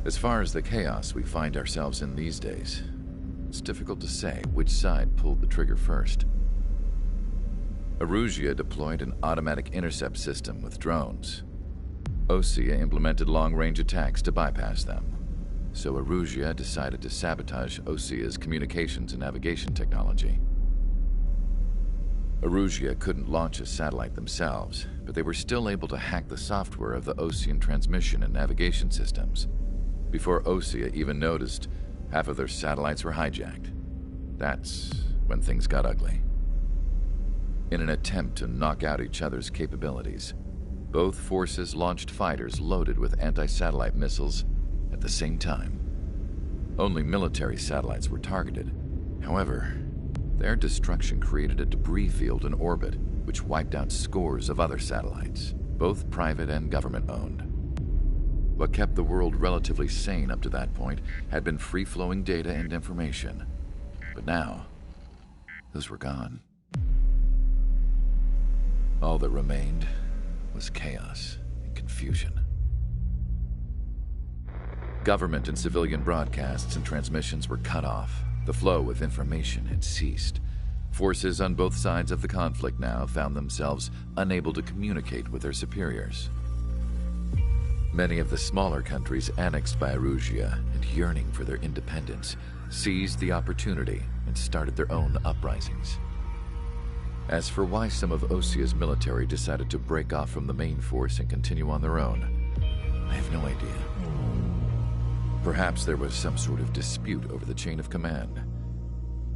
As far as the chaos we find ourselves in these days, it's difficult to say which side pulled the trigger first. Erusia deployed an automatic intercept system with drones. Osea implemented long-range attacks to bypass them. So Erusia decided to sabotage Osea's communications and navigation technology. Erusia couldn't launch a satellite themselves, but they were still able to hack the software of the Osean transmission and navigation systems. Before Osea even noticed, half of their satellites were hijacked. That's when things got ugly. In an attempt to knock out each other's capabilities, both forces launched fighters loaded with anti-satellite missiles at the same time. Only military satellites were targeted. However, their destruction created a debris field in orbit, which wiped out scores of other satellites, both private and government-owned. What kept the world relatively sane up to that point had been free-flowing data and information. But now, those were gone. All that remained was chaos and confusion. Government and civilian broadcasts and transmissions were cut off. The flow of information had ceased. Forces on both sides of the conflict now found themselves unable to communicate with their superiors. Many of the smaller countries annexed by Erusia and yearning for their independence seized the opportunity and started their own uprisings. As for why some of Osea's military decided to break off from the main force and continue on their own, I have no idea. Perhaps there was some sort of dispute over the chain of command.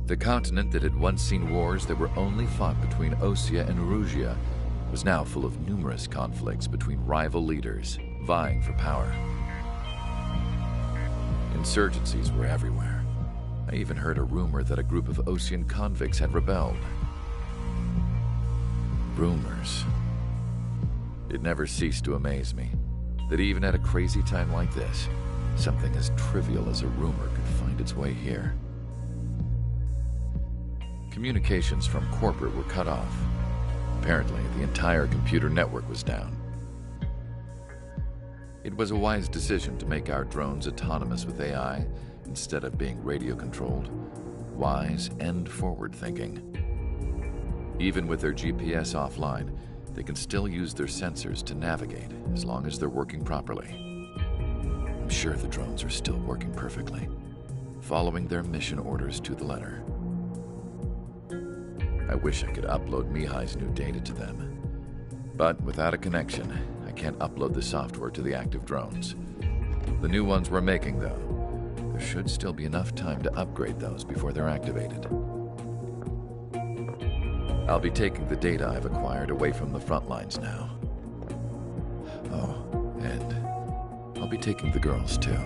The continent that had once seen wars that were only fought between Osea and Erusia was now full of numerous conflicts between rival leaders vying for power. Insurgencies were everywhere. I even heard a rumor that a group of Osean convicts had rebelled. Rumors. It never ceased to amaze me that even at a crazy time like this, something as trivial as a rumor could find its way here. Communications from corporate were cut off. Apparently, the entire computer network was down. It was a wise decision to make our drones autonomous with AI instead of being radio-controlled. Wise and forward-thinking. Even with their GPS offline, they can still use their sensors to navigate as long as they're working properly. I'm sure the drones are still working perfectly, following their mission orders to the letter. I wish I could upload Mihai's new data to them. But without a connection, I can't upload the software to the active drones. The new ones we're making, though, there should still be enough time to upgrade those before they're activated. I'll be taking the data I've acquired away from the front lines now. Oh, and I'll be taking the girls, too.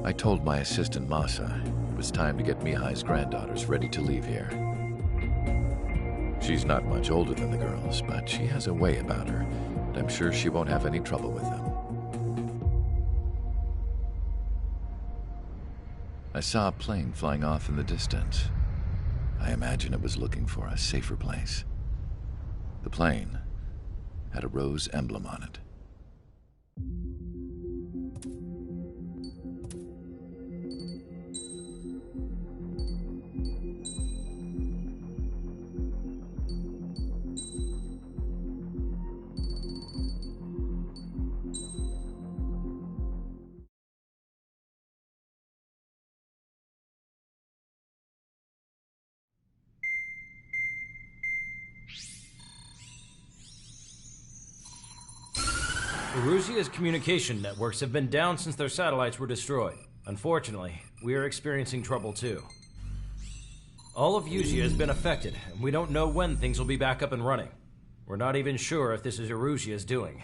I told my assistant Masa it was time to get Mihai's granddaughters ready to leave here. She's not much older than the girls, but she has a way about her, and I'm sure she won't have any trouble with them. I saw a plane flying off in the distance. I imagine it was looking for a safer place. The plane had a rose emblem on it. Erusia's communication networks have been down since their satellites were destroyed. Unfortunately, we are experiencing trouble too. All of Erusia has been affected, and we don't know when things will be back up and running. We're not even sure if this is Erusia's doing.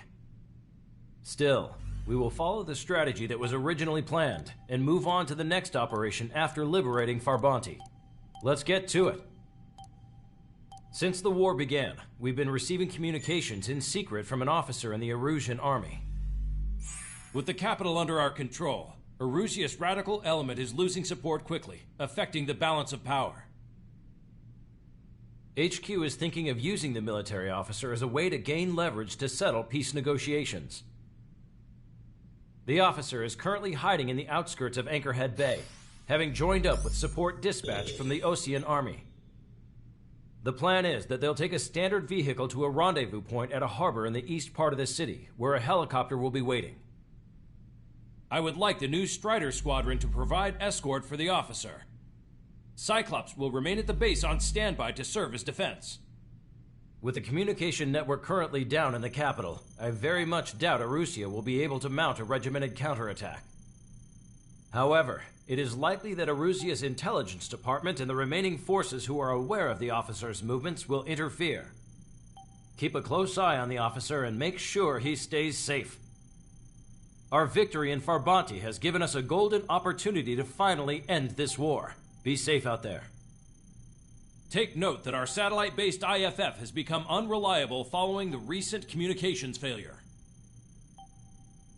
Still, we will follow the strategy that was originally planned, and move on to the next operation after liberating Farbanti. Let's get to it. Since the war began, we've been receiving communications in secret from an officer in the Erusian army. With the capital under our control, Erusia's radical element is losing support quickly, affecting the balance of power. HQ is thinking of using the military officer as a way to gain leverage to settle peace negotiations. The officer is currently hiding in the outskirts of Anchorhead Bay, having joined up with support dispatch from the Osean Army. The plan is that they'll take a standard vehicle to a rendezvous point at a harbor in the east part of the city, where a helicopter will be waiting. I would like the new Strider Squadron to provide escort for the officer. Cyclops will remain at the base on standby to serve as defense. With the communication network currently down in the capital, I very much doubt Arusea will be able to mount a regimented counterattack. However, it is likely that Arusea's intelligence department and the remaining forces who are aware of the officer's movements will interfere. Keep a close eye on the officer and make sure he stays safe. Our victory in Farbanti has given us a golden opportunity to finally end this war. Be safe out there. Take note that our satellite-based IFF has become unreliable following the recent communications failure.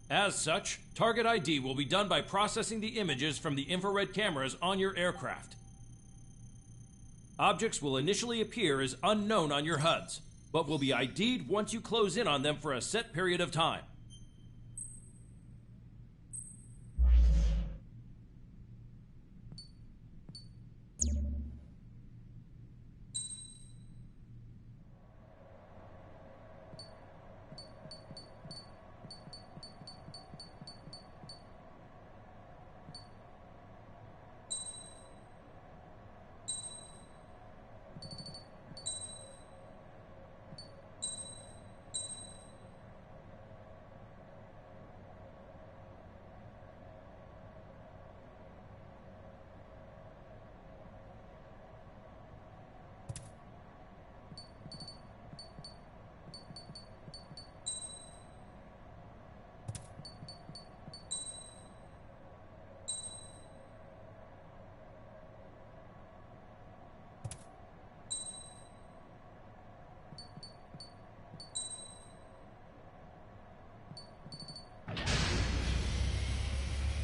As such, target ID will be done by processing the images from the infrared cameras on your aircraft. Objects will initially appear as unknown on your HUDs, but will be ID'd once you close in on them for a set period of time.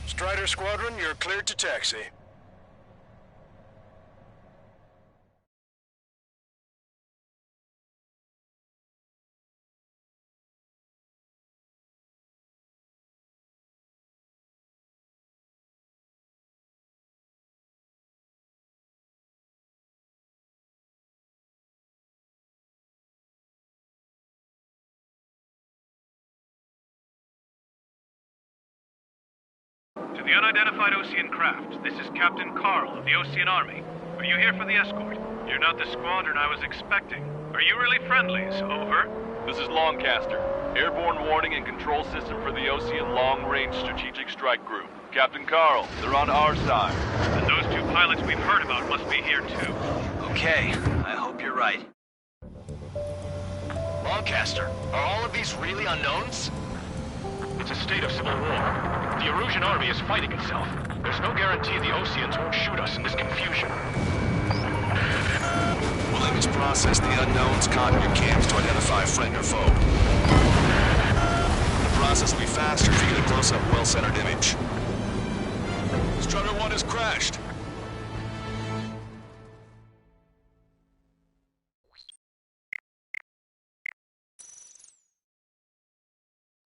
Strider Squadron, you're cleared to taxi. To the unidentified Osean craft, this is Captain Carl of the Osean Army. Are you here for the escort? You're not the squadron I was expecting. Are you really friendlies? Over. This is Longcaster. Airborne warning and control system for the Osean Long-Range Strategic Strike Group. Captain Carl, they're on our side. And those two pilots we've heard about must be here too. Okay, I hope you're right. Longcaster, are all of these really unknowns? It's a state of civil war. The Erusian army is fighting itself. There's no guarantee the Oseans won't shoot us in this confusion. We'll image process the unknowns caught in your camps to identify friend or foe. The process will be faster if you get a close-up, well-centered image. Strider 1 has crashed.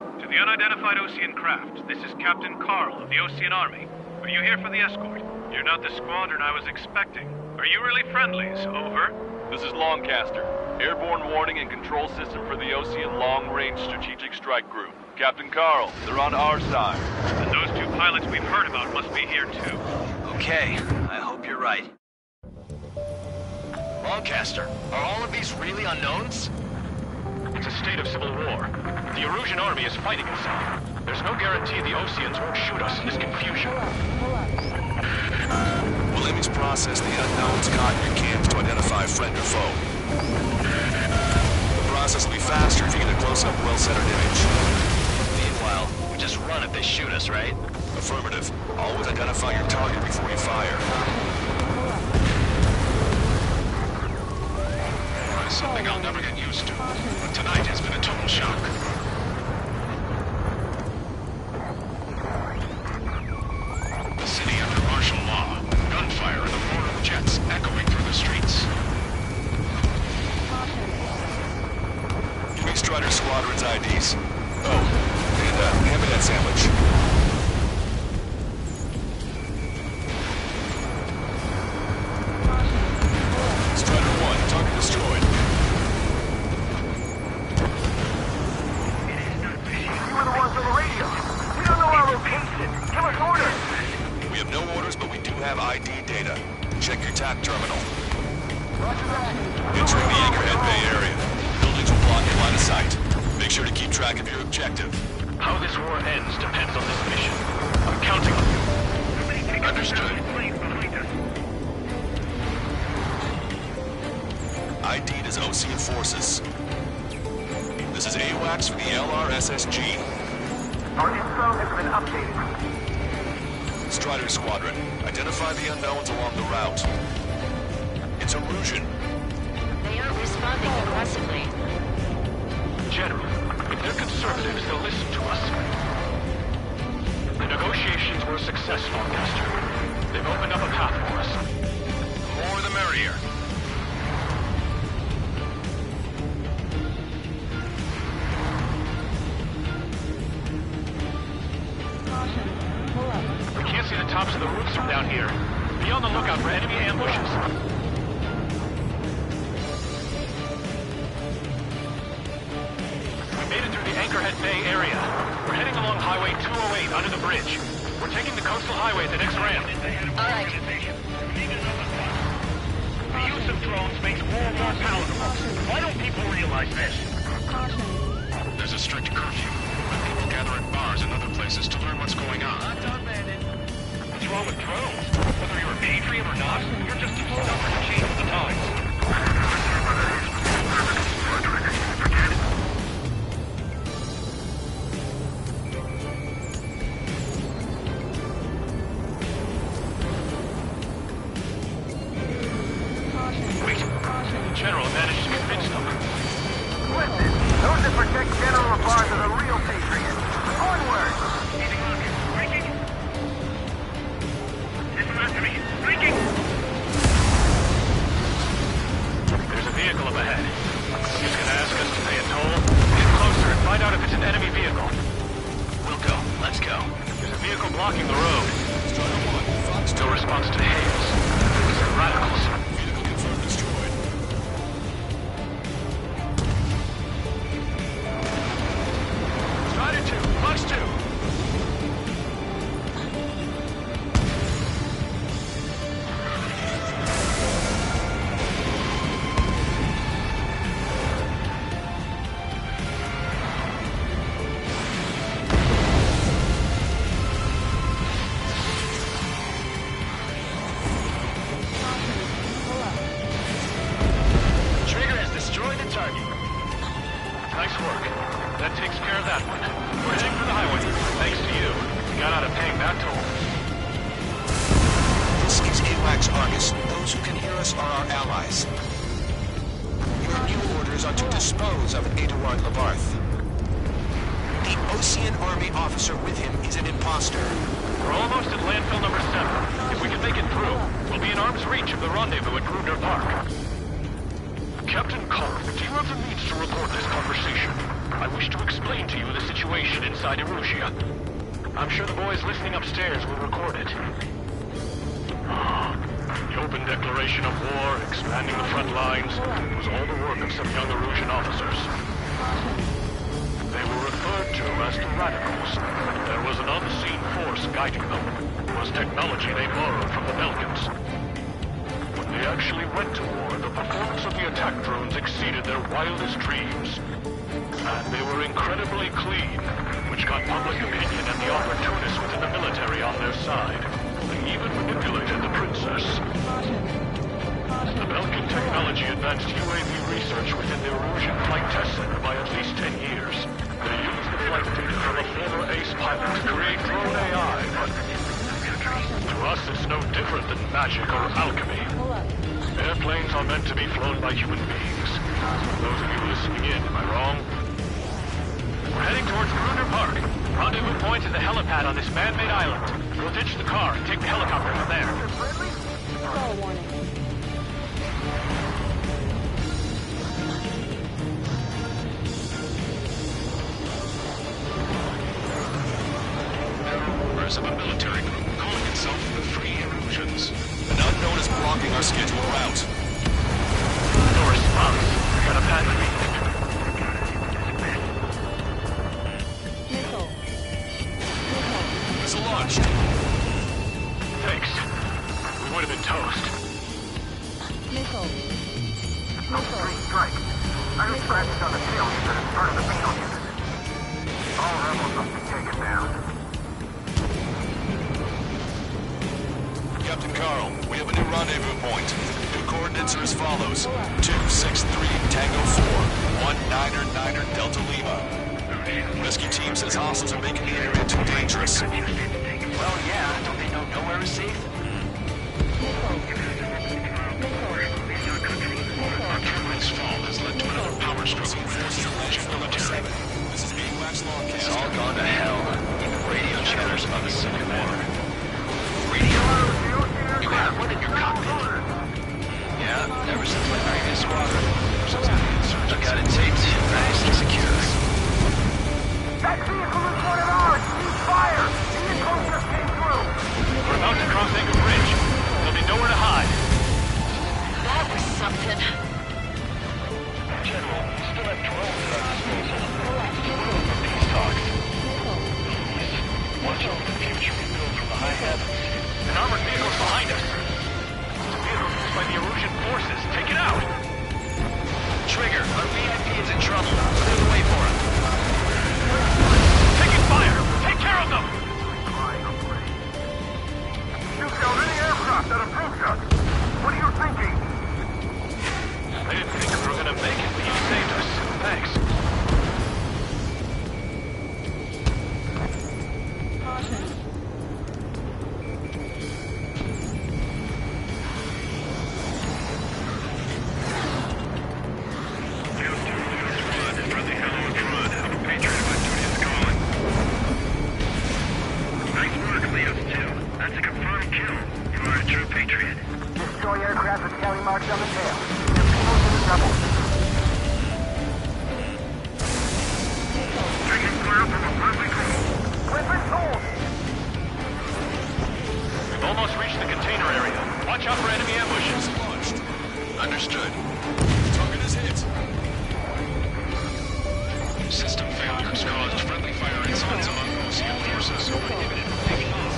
To the unidentified Osean craft, this is Captain Carl of the Osean Army. Are you here for the escort? You're not the squadron I was expecting. Are you really friendlies? Over. This is Longcaster. Airborne warning and control system for the Osean Long-Range Strategic Strike Group. Captain Carl, they're on our side. And those two pilots we've heard about must be here too. Okay, I hope you're right. Longcaster, are all of these really unknowns? It's a state of civil war. The Erusian army is fighting itself. There's no guarantee the Oseans won't shoot us in this confusion. We'll image process the unknowns caught in your camps to identify friend or foe. The process will be faster if you get a close-up, well-centered image. Meanwhile, we just run if they shoot us, right? Affirmative. Always identify your target before you fire. It's something I'll never get used to, but tonight has been a total shock. The city under martial law, gunfire and the roar of jets echoing through the streets. Three Strider Squadron's IDs. Oh, and Hand me that sandwich. Strider 1, target destroyed. You were the ones on the radio. We don't know our location. Give us orders. We have no orders, but we do have ID data. Check your TAC terminal. Entering the Anchorhead Bay area. Buildings will block your line of sight. Make sure to keep track of your objective. How this war ends depends on this mission. I'm counting on you. Understood. ID'd as Ocean forces. This is AWACS for the LRSSG. Our info has been updated. Strider Squadron, identify the unknowns along the route. It's Erusian. They aren't responding aggressively. General, if they're conservatives, they'll listen to us. The negotiations were a success, Longcaster. They've opened up a path for us. The more the merrier. We can't see the tops of the roofs from down here. Be on the lookout for enemy ambushes. We made it through the Anchorhead Bay area. We're heading along Highway 208 under the bridge. We're taking the coastal highway at the next ramp. All right. The use of drones makes war more palatable. Why don't people realize this? There's a strict curfew. When people gather at bars and other places to learn what's going on. What's wrong with drones? Whether you're a patriot or not, you're just too stubborn to change with the times. General managed to convince them. Listen, those that protect General Labarge are the real patriots. Onward! Breaking! Listen after me. Breaking! There's a vehicle up ahead. He's gonna ask us to pay a toll. Get closer and find out if it's an enemy vehicle. We'll go. Let's go. There's a vehicle blocking the road. No response to hails. It's the radicals. Vehicle confirmed destroyed. Strider 2, Fox 2. Trigger has destroyed the target. Nice work. That takes care of that one. We're heading for the highway. Thanks to you. We got out of paying that toll. This is AWACS Argus. Those who can hear us are our allies. Your new orders are to dispose of Eduard Labarth. The Ocean Army officer with him is an imposter. We're almost at landfill number 7. If we can make it through, we'll be in arm's reach of the rendezvous at Grudner Park. Captain Carr, do you have the means to record this conversation? I wish to explain to you the situation inside Erusia. I'm sure the boys listening upstairs will record it. The open declaration of war, expanding the front lines, was all the work of some young Erusian officers. They were referred to as the Radicals. There was an unseen force guiding them. It was technology they borrowed from the Belkans. When they actually went to war, the performance of the attack drones exceeded their wildest dreams. And they were incredibly clean, which got public opinion and the opportunists within the military on their side. They even manipulated the princess. The Belkan technology advanced UAV research within the Erusian Flight Test Center by at least 10 years. They used the flight data from a former ace pilot to create drone AI, but to us it's no different than magic or alchemy. Airplanes are meant to be flown by human beings. Those of you listening in, am I wrong? We're heading towards Grudner Park. Rendezvous point is the helipad on this man-made island. We'll ditch the car and take the helicopter from there. Call warning. members of a military group calling itself the Free Illusions. An unknown is blocking our scheduled route. No response. I got a bad feeling. Missile. Missile launched. Thanks. We would have been toast. Missile. Strike. I was scratched on the tail unit as part of the penal unit. All rebels must be taken down. Captain Carl, we have a new rendezvous point. New coordinates are as follows. 263 Tango 4, 199er Delta Lima. Rescue team says hostiles are making the area too dangerous. Well, yeah. Don't they know nowhere is safe? Our terminal's fall has led to another power struggle with the Russian military. This is AWACS Longcast. It's all gone to hell. Even radio chatters about the Civil War. Radio? You have one in your cockpit. Yeah, ever since my previous squadron. Since the insurgents. I got it taped, nice and secure. That vehicle is one of ours! Cease fire! The info just came through! We're about to cross Anchor Bridge. There'll be nowhere to hide. That was something. General, we still have drones at our disposal. Peace talks. Watch out for the future we build from the high heavens. An armored vehicle's behind us. It's a vehicle used by the Erusian forces. Take it out! Trigger, our VIP is in trouble. Clear the way for him. Taking fire! Take care of them! Shoot down any aircraft that approach us! What are you thinking? I didn't think we were gonna make it, but you saved us. Thanks. Destroy aircraft with tally marks on the tail. They're penals in the double. Taking fire from a friendly crew. Weapons hold! We've almost reached the container area. Watch out for enemy ambushes. Launched. Understood. Target is hit. System failures caused friendly fire incidents among Ocean forces. Prohibited from taking off.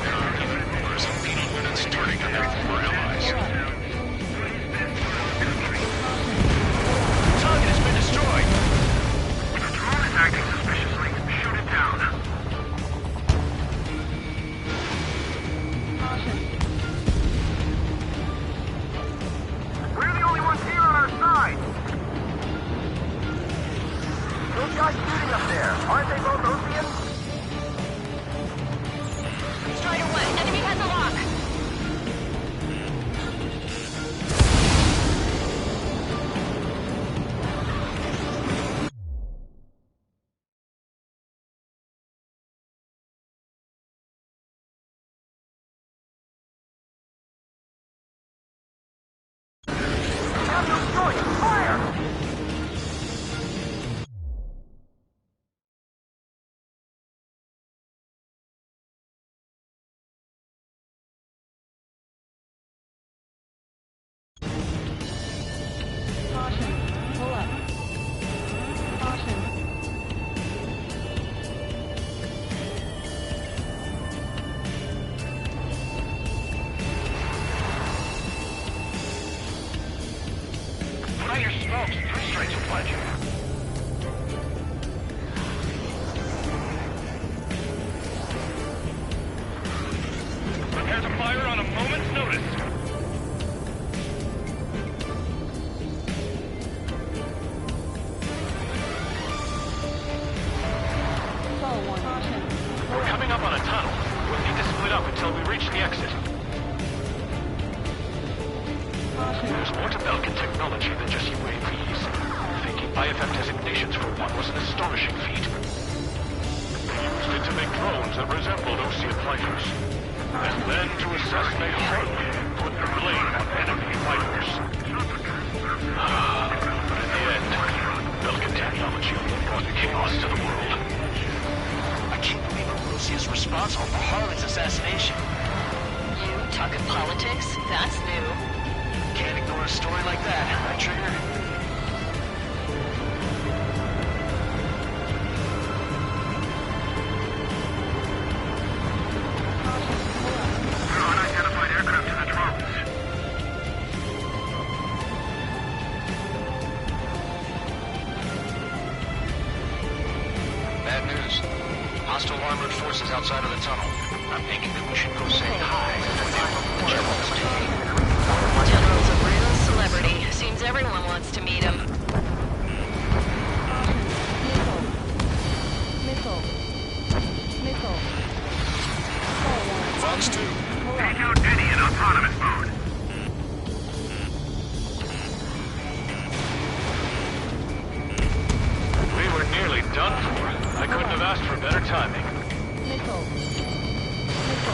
There are even rumors of penal units turning on their former allies. Target has been destroyed. The drone is acting suspiciously. Shoot it down. We're the only ones here on our side! Those guys shooting up there, aren't they both Oceans? Strider 1, enemy has a lock. Have no choice! Fire! Pull up. Caution. Put out your smokes. 3 strikes will pledge you. Prepare to fire on a moment's notice. Fall one. Caution. We're coming up on a tunnel. We'll need to split up until we reach the exit. There's more to Belkin technology than just UAVs. Thinking IFF designations for one was an astonishing feat. They used it to make drones that resembled Ocean fighters. And then to assassinate Harley, put the blame on enemy fighters. But in the end, Belkin technology brought chaos to the world. I can't believe Erusia responsible for Harlan's assassination. You talking politics? That's new. Can't ignore a story like that, right, Trigger? Unidentified aircraft in the drones. Bad news. Hostile armored forces outside of the tunnel. I'm thinking that we should go say hi to the General's team. General's a real celebrity. Seems everyone wants to meet him. Missile. Fox 2. Take out Eddie in autonomous mode. We were nearly done for. I couldn't have asked for better timing.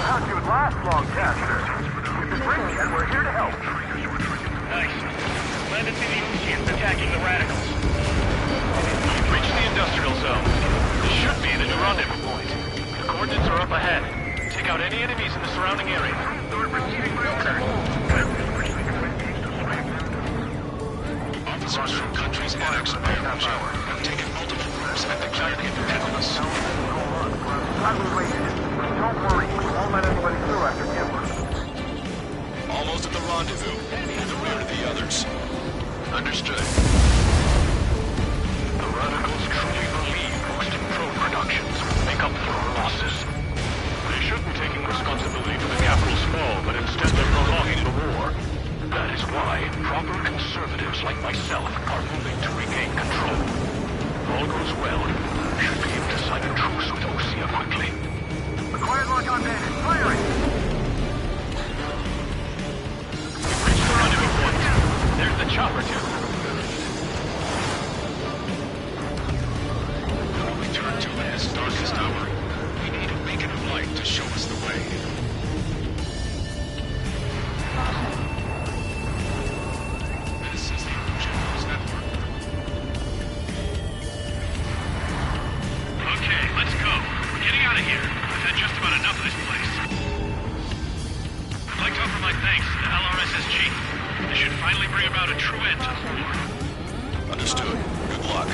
How'd you last long, Caster? We've been ready and we're here to help. Nice. Glad to see the Oceans attacking the radicals. We've reached the industrial zone. This should be the new rendezvous point. The coordinates are up ahead. Take out any enemies in the surrounding area. Officers from countries annexed by Russia have taken multiple groups and declared independence. Highly rated. Don't worry, we won't let anybody through after Gimler. Almost at the rendezvous, in the rear of the others. Understood. The radicals truly believe post-pro productions will make up for our losses. They shouldn't be taking responsibility for the capital's fall, but instead they're prolonging the war. That is why proper conservatives like myself are moving to regain control. If all goes well, we should be able to sign a truce with Osea quickly. Acquired lock on bandit. Firing! We've reached the rendezvous point. There's the chopper, too. We turn to in this darkest hour. We need a beacon of light to show us the way. This is the General's network. Okay, let's go. We're getting out of here. I've had just about enough of this place. I'd like to offer my thanks to the LRSSG. This should finally bring about a true end to the war. Understood. Good luck.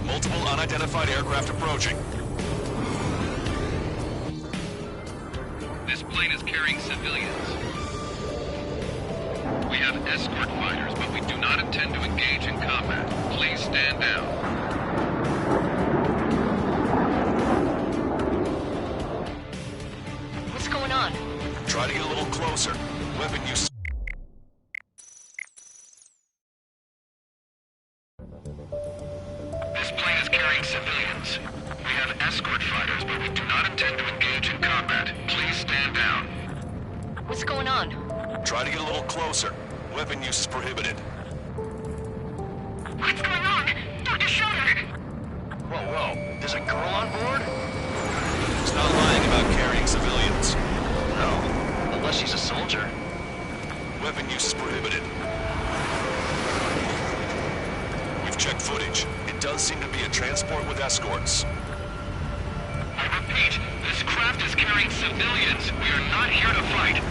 Multiple unidentified aircraft approaching. This plane is carrying civilians. We have escort fighters, but we do not intend to engage in combat. Please stand down. What's going on? Try to get a little closer. Weapon use. This plane is carrying civilians. We have escort fighters, but we do not intend to engage in combat. Please stand down. What's going on? Try to get a little closer. Weapon use is prohibited. What's going on? Dr. Schroeder! Whoa. There's a girl on board? He's not lying about carrying civilians. No. Unless she's a soldier. Weapon use is prohibited. We've checked footage. It does seem to be a transport with escorts. I repeat, this craft is carrying civilians. We are not here to fight.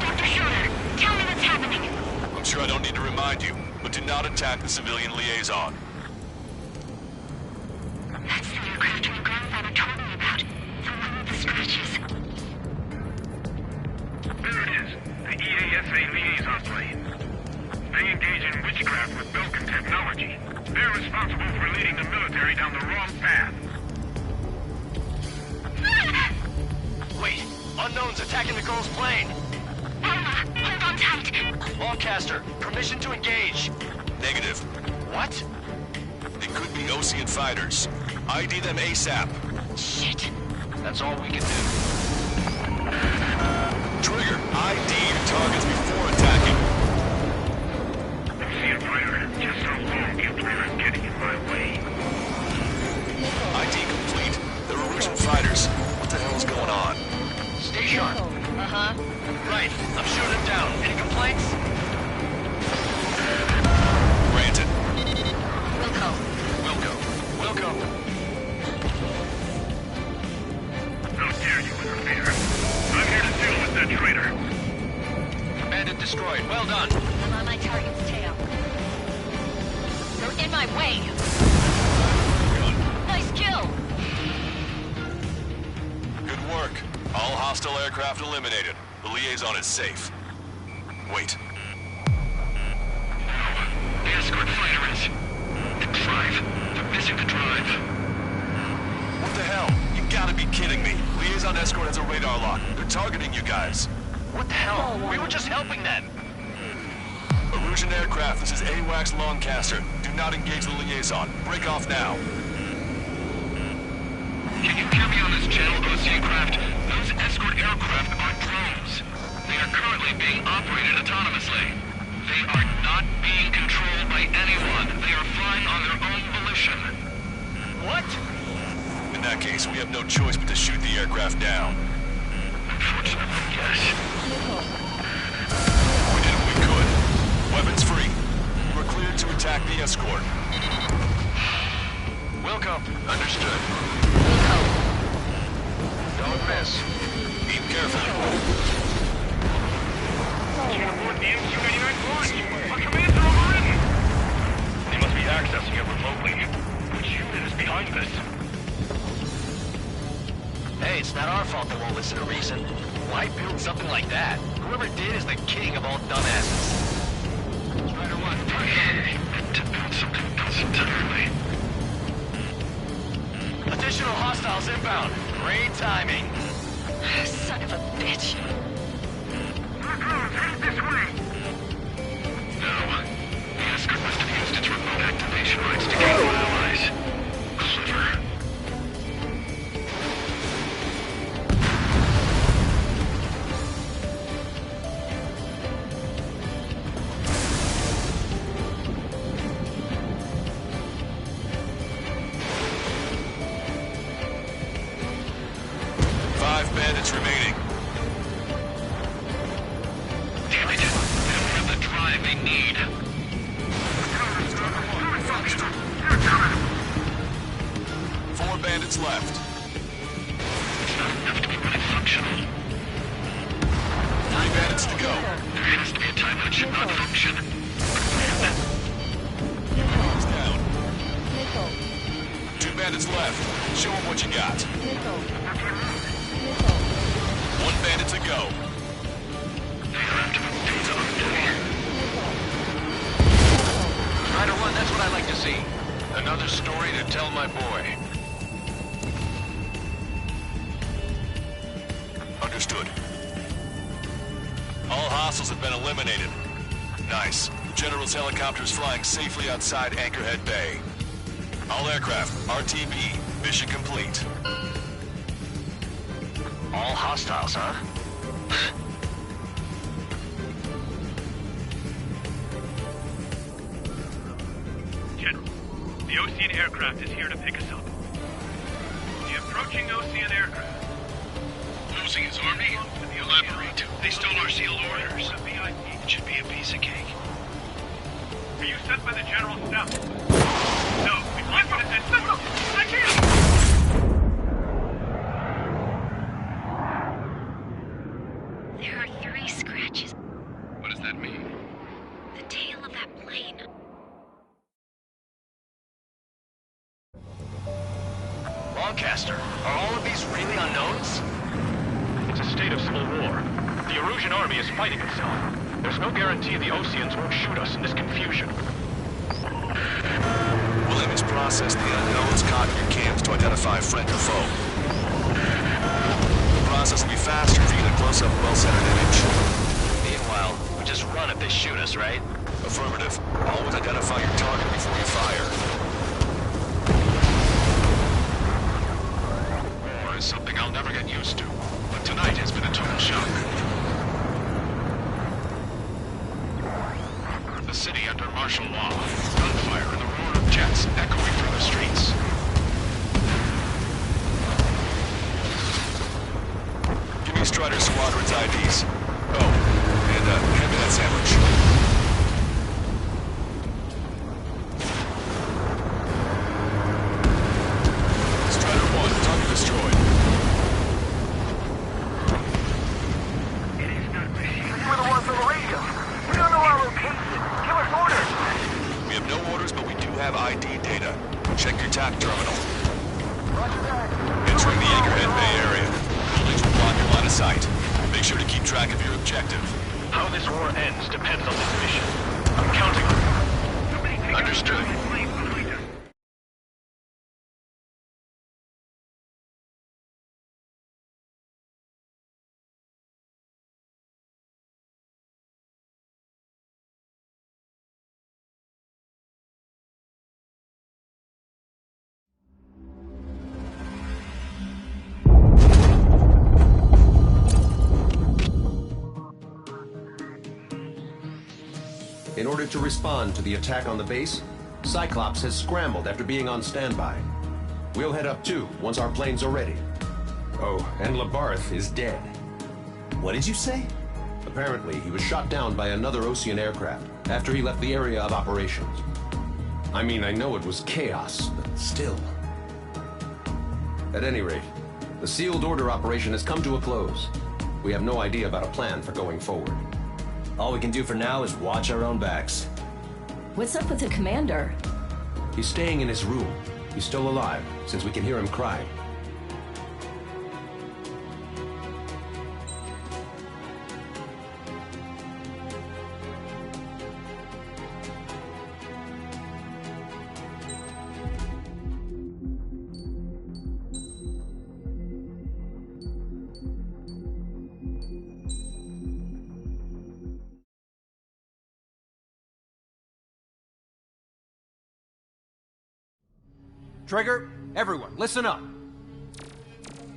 Dr. Schroeder, tell me what's happening. I'm sure I don't need to remind you, but do not attack the civilian liaison. That's the aircraft your grandfather told me about. The one with the scratches. There it is. The EASA liaison plane. They engage in witchcraft with Belkin technology. They're responsible for leading the military down the wrong path. Wait, unknowns attacking the girl's plane. Alma, hold on tight. Longcaster, permission to engage. Negative. What? They could be Ocean fighters. ID them ASAP. Shit. That's all we can do. Trigger, ID your targets before attacking. Ocean fighter, just how long do you plan on getting in my way? ID complete. They're Ocean fighters. What the hell is going on? Stay sharp. Uh-huh. Right, I'm shooting him down. Any complaints? Granted. Wilco. Wilco. my way. Nice kill. Good work. All hostile aircraft eliminated. The liaison is safe. Wait. The escort fighter is... The drive. They're missing the drive. What the hell? You gotta be kidding me. Liaison escort has a radar lock. They're targeting you guys. What the hell? We were just helping them. Erusian aircraft, this is AWACS Longcaster. Do not engage the liaison. Break off now. Can you hear me on this channel, Ocean Craft? Those escort aircraft are drones. They are currently being operated autonomously. They are not being controlled by anyone. They are flying on their own volition. What? In that case, we have no choice but to shoot the aircraft down. Unfortunately, yes. We did what we could. Weapons free. We're cleared to attack the escort. Wilco. Understood. Don't miss. Aim carefully. Can't afford the MC-99 launch. Our commands are overridden. They must be accessing it remotely. Which unit is behind this? Hey, it's not our fault they won't listen to reason. Why build something like that? Whoever did is the king of all dumbasses. Strider 1, to build something else entirely. Additional hostiles inbound. Great timing. Son of a bitch. More drones headed this way. No. The escort must have used its remote activation rights to gain more allies. Clever. Bandits remaining. Damn it. They don't have the drive they need. 4 bandits left. It's not enough to be really functional. 3 bandits to go. There has to be a time when it should not function. He's down. 2 bandits left. Show them what you got. 1 bandit to go. Strider 1, that's what I like to see. Another story to tell my boy. Understood. All hostiles have been eliminated. Nice. The General's helicopter is flying safely outside Anchorhead Bay. All aircraft, RTB, mission complete. All hostiles, huh? General, the Ocean aircraft is here to pick us up. The approaching Ocean aircraft. Losing his army? Elaborate. They stole our sealed orders. It should be a piece of cake. Were you sent by the General's staff? No, we believe what it said. Listen, I can't! There are 3 scratches. What does that mean? The tail of that plane. Longcaster, are all of these really unknowns? It's a state of civil war. The Erusian army is fighting itself. There's no guarantee the Oceans won't shoot us in this confusion. Williams processed the unknowns caught in your cams to identify friend or foe. The process will be faster if you get a close-up, well-centered image. Meanwhile, we just run if they shoot us, right? Affirmative. Always identify your target before you fire. War is something I'll never get used to, but tonight has been a total shock. The city under martial law, gunfire and the roar of jets echoing through the streets. Give me Strider Squadron's IDs. Oh, and hand me that sandwich. Strider 1, target destroyed. It is not received. You were the ones on the radio. We don't know our location. Give us orders. We have no orders, but we do have ID. attack terminal. Entering the Anchorhead Bay area. Buildings will block your line of sight. Make sure to keep track of your objective. How this war ends depends on this mission. I'm counting on you. Understood. In order to respond to the attack on the base, Cyclops has scrambled after being on standby. We'll head up too, once our planes are ready. Oh, and Labarth is dead. What did you say? Apparently, he was shot down by another Ocean aircraft after he left the area of operations. I mean, I know it was chaos, but still. At any rate, the sealed order operation has come to a close. We have no idea about a plan for going forward. All we can do for now is watch our own backs. What's up with the commander? He's staying in his room. He's still alive, since we can hear him cry. Trigger, everyone, listen up.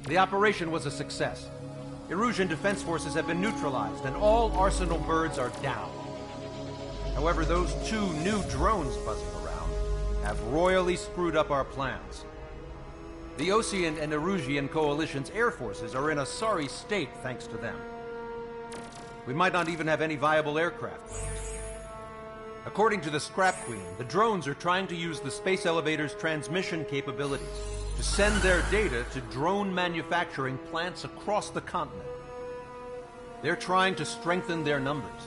The operation was a success. Erusian defense forces have been neutralized, and all Arsenal birds are down. However, those 2 new drones buzzing around have royally screwed up our plans. The Ocean and Erusian coalition's air forces are in a sorry state thanks to them. We might not even have any viable aircraft. According to the Scrap Queen, the drones are trying to use the space elevator's transmission capabilities to send their data to drone manufacturing plants across the continent. They're trying to strengthen their numbers.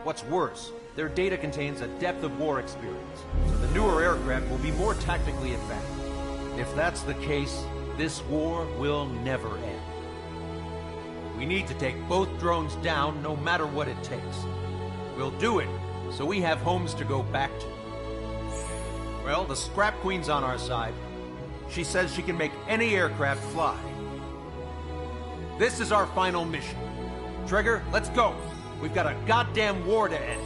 What's worse, their data contains a depth of war experience, so the newer aircraft will be more tactically advanced. If that's the case, this war will never end. We need to take both drones down no matter what it takes. We'll do it so we have homes to go back to. Well, the Scrap Queen's on our side. She says she can make any aircraft fly. This is our final mission. Trigger, let's go. We've got a goddamn war to end.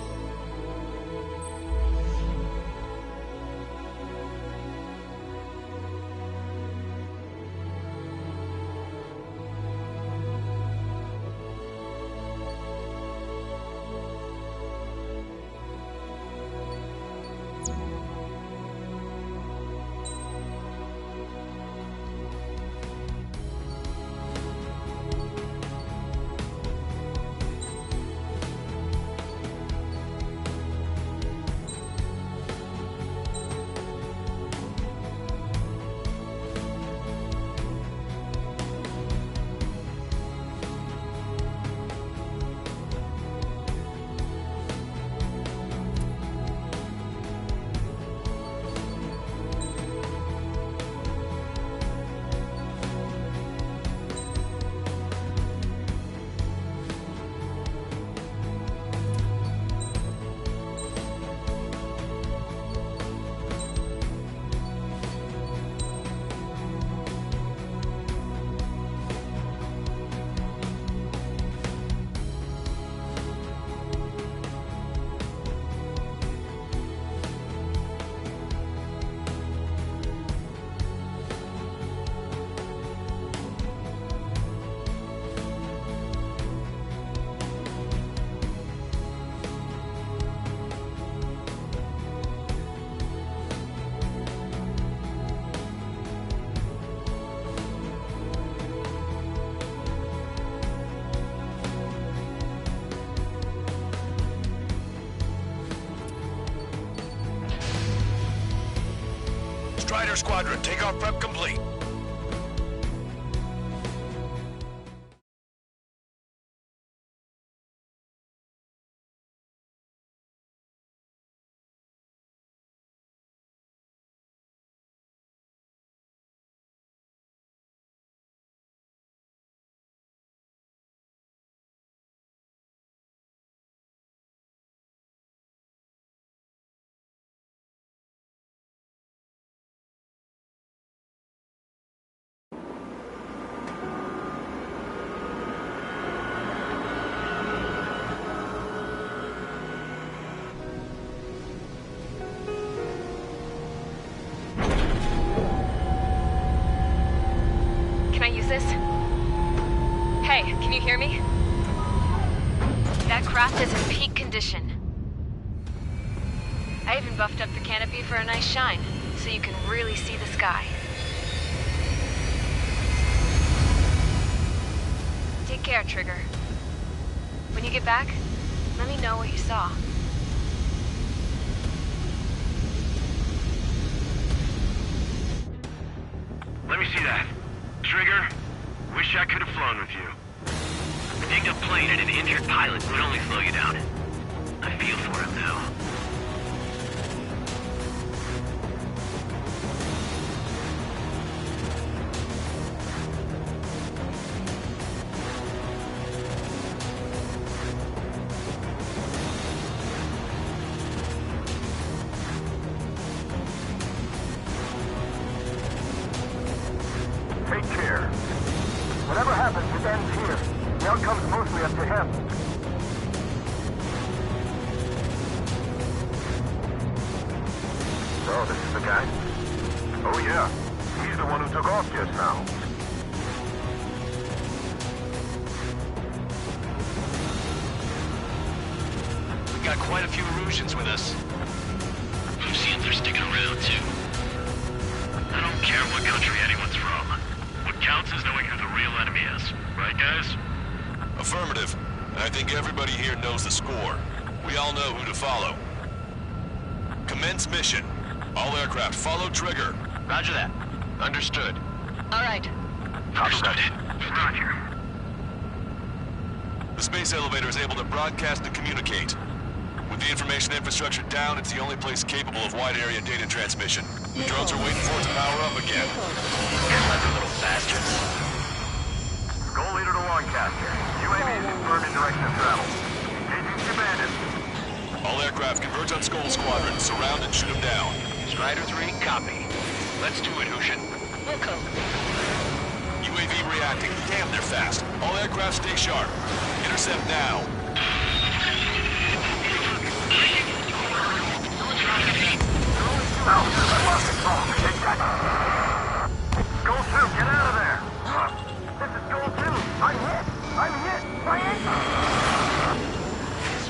Strider Squadron, takeoff prep complete. Can you hear me? That craft is in peak condition. I even buffed up the canopy for a nice shine, so you can really see the sky. Take care, Trigger. When you get back, let me know what you saw. Let me see that. Trigger, wish I could have flown with you. A dinged up plane and an injured pilot would only slow you down. I feel for him now. Take care. Whatever happens, it ends here. The outcome's mostly up to him. So, this is the guy? Oh yeah. He's the one who took off just now. We got quite a few Erusians with us. Lucians are sticking around too. I don't care what country anyone's from. What counts is knowing who the real enemy is. Right, guys? Affirmative. And I think everybody here knows the score. We all know who to follow. Commence mission. All aircraft follow trigger. Roger that. Understood. All right. Understood. Roger. The space elevator is able to broadcast and communicate. With the information infrastructure down, it's the only place capable of wide-area data transmission. The drones are waiting for it to power up again. Clever little bastards. Goal leader to Lancaster. UAV is confirmed in direction of travel. Engaging commanders. All aircraft converge on Skull Squadron. Surround and shoot them down. Strider 3, copy. Let's do it, Hushin. Wilco. UAV reacting. Damn, they're fast. All aircraft stay sharp. Intercept now. Goal 2, get out of there! This is Goal 2! I'm hit! I'm hit! Triangle!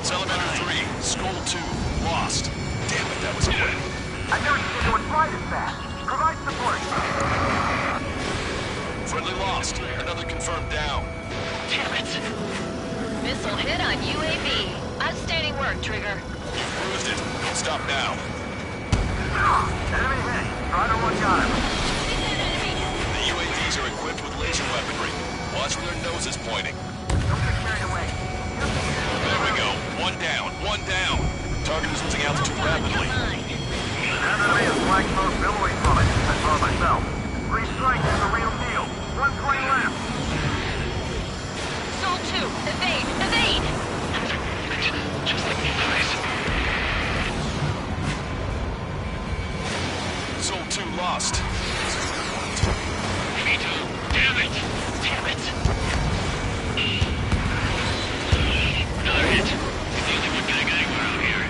Salamander 3, Skull 2, lost. Damn it, that was quick. I've never seen anyone fly this fast. Provide support. Friendly lost. Another confirmed down. Damn it! Missile hit on UAV. Outstanding work, Trigger. Cruised it. Stop now. Enemy hit. Strider 1 got him. The UAVs are equipped with laser weaponry. Watch where their nose is pointing. Don't get carried away. There we go. One down. One down. Target is losing altitude rapidly. That enemy is flag smoke billowing from it. I saw it myself. 3 strikes is the real deal. 120 left. Soul 2, evade! Evade! Just like you guys. Soul 2 lost. Me too. Damn it! Damn it! Another hit. It's the only one getting anywhere out here.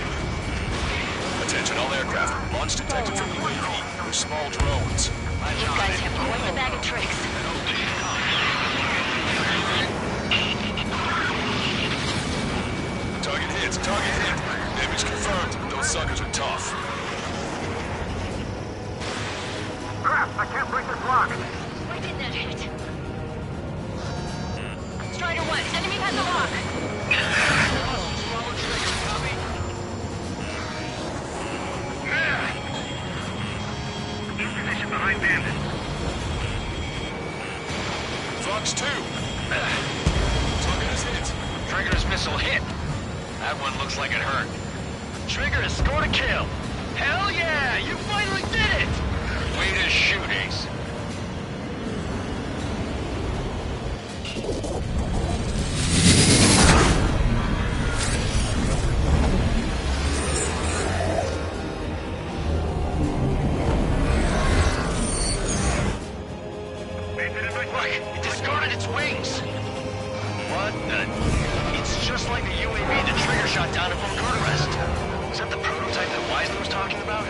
Attention all aircraft. Launch detected from UAV. They're small drones. You guys have quite the bag of tricks. Target hit. Target hit. Damage confirmed. Those suckers are tough. Crap! I can't break this lock. Why didn't that hit? Strider 1, enemy has a lock. In position behind Bandit. Fox 2. Target is hit. Trigger's missile hit. That one looks like it hurt. Trigger has scored a kill. Hell yeah! You finally did it! Way to shoot, Ace. Look, it discarded its wings. What the... It's just like the UAV the Trigger shot down at Bucharest. Is that the prototype that Wiseman was talking about?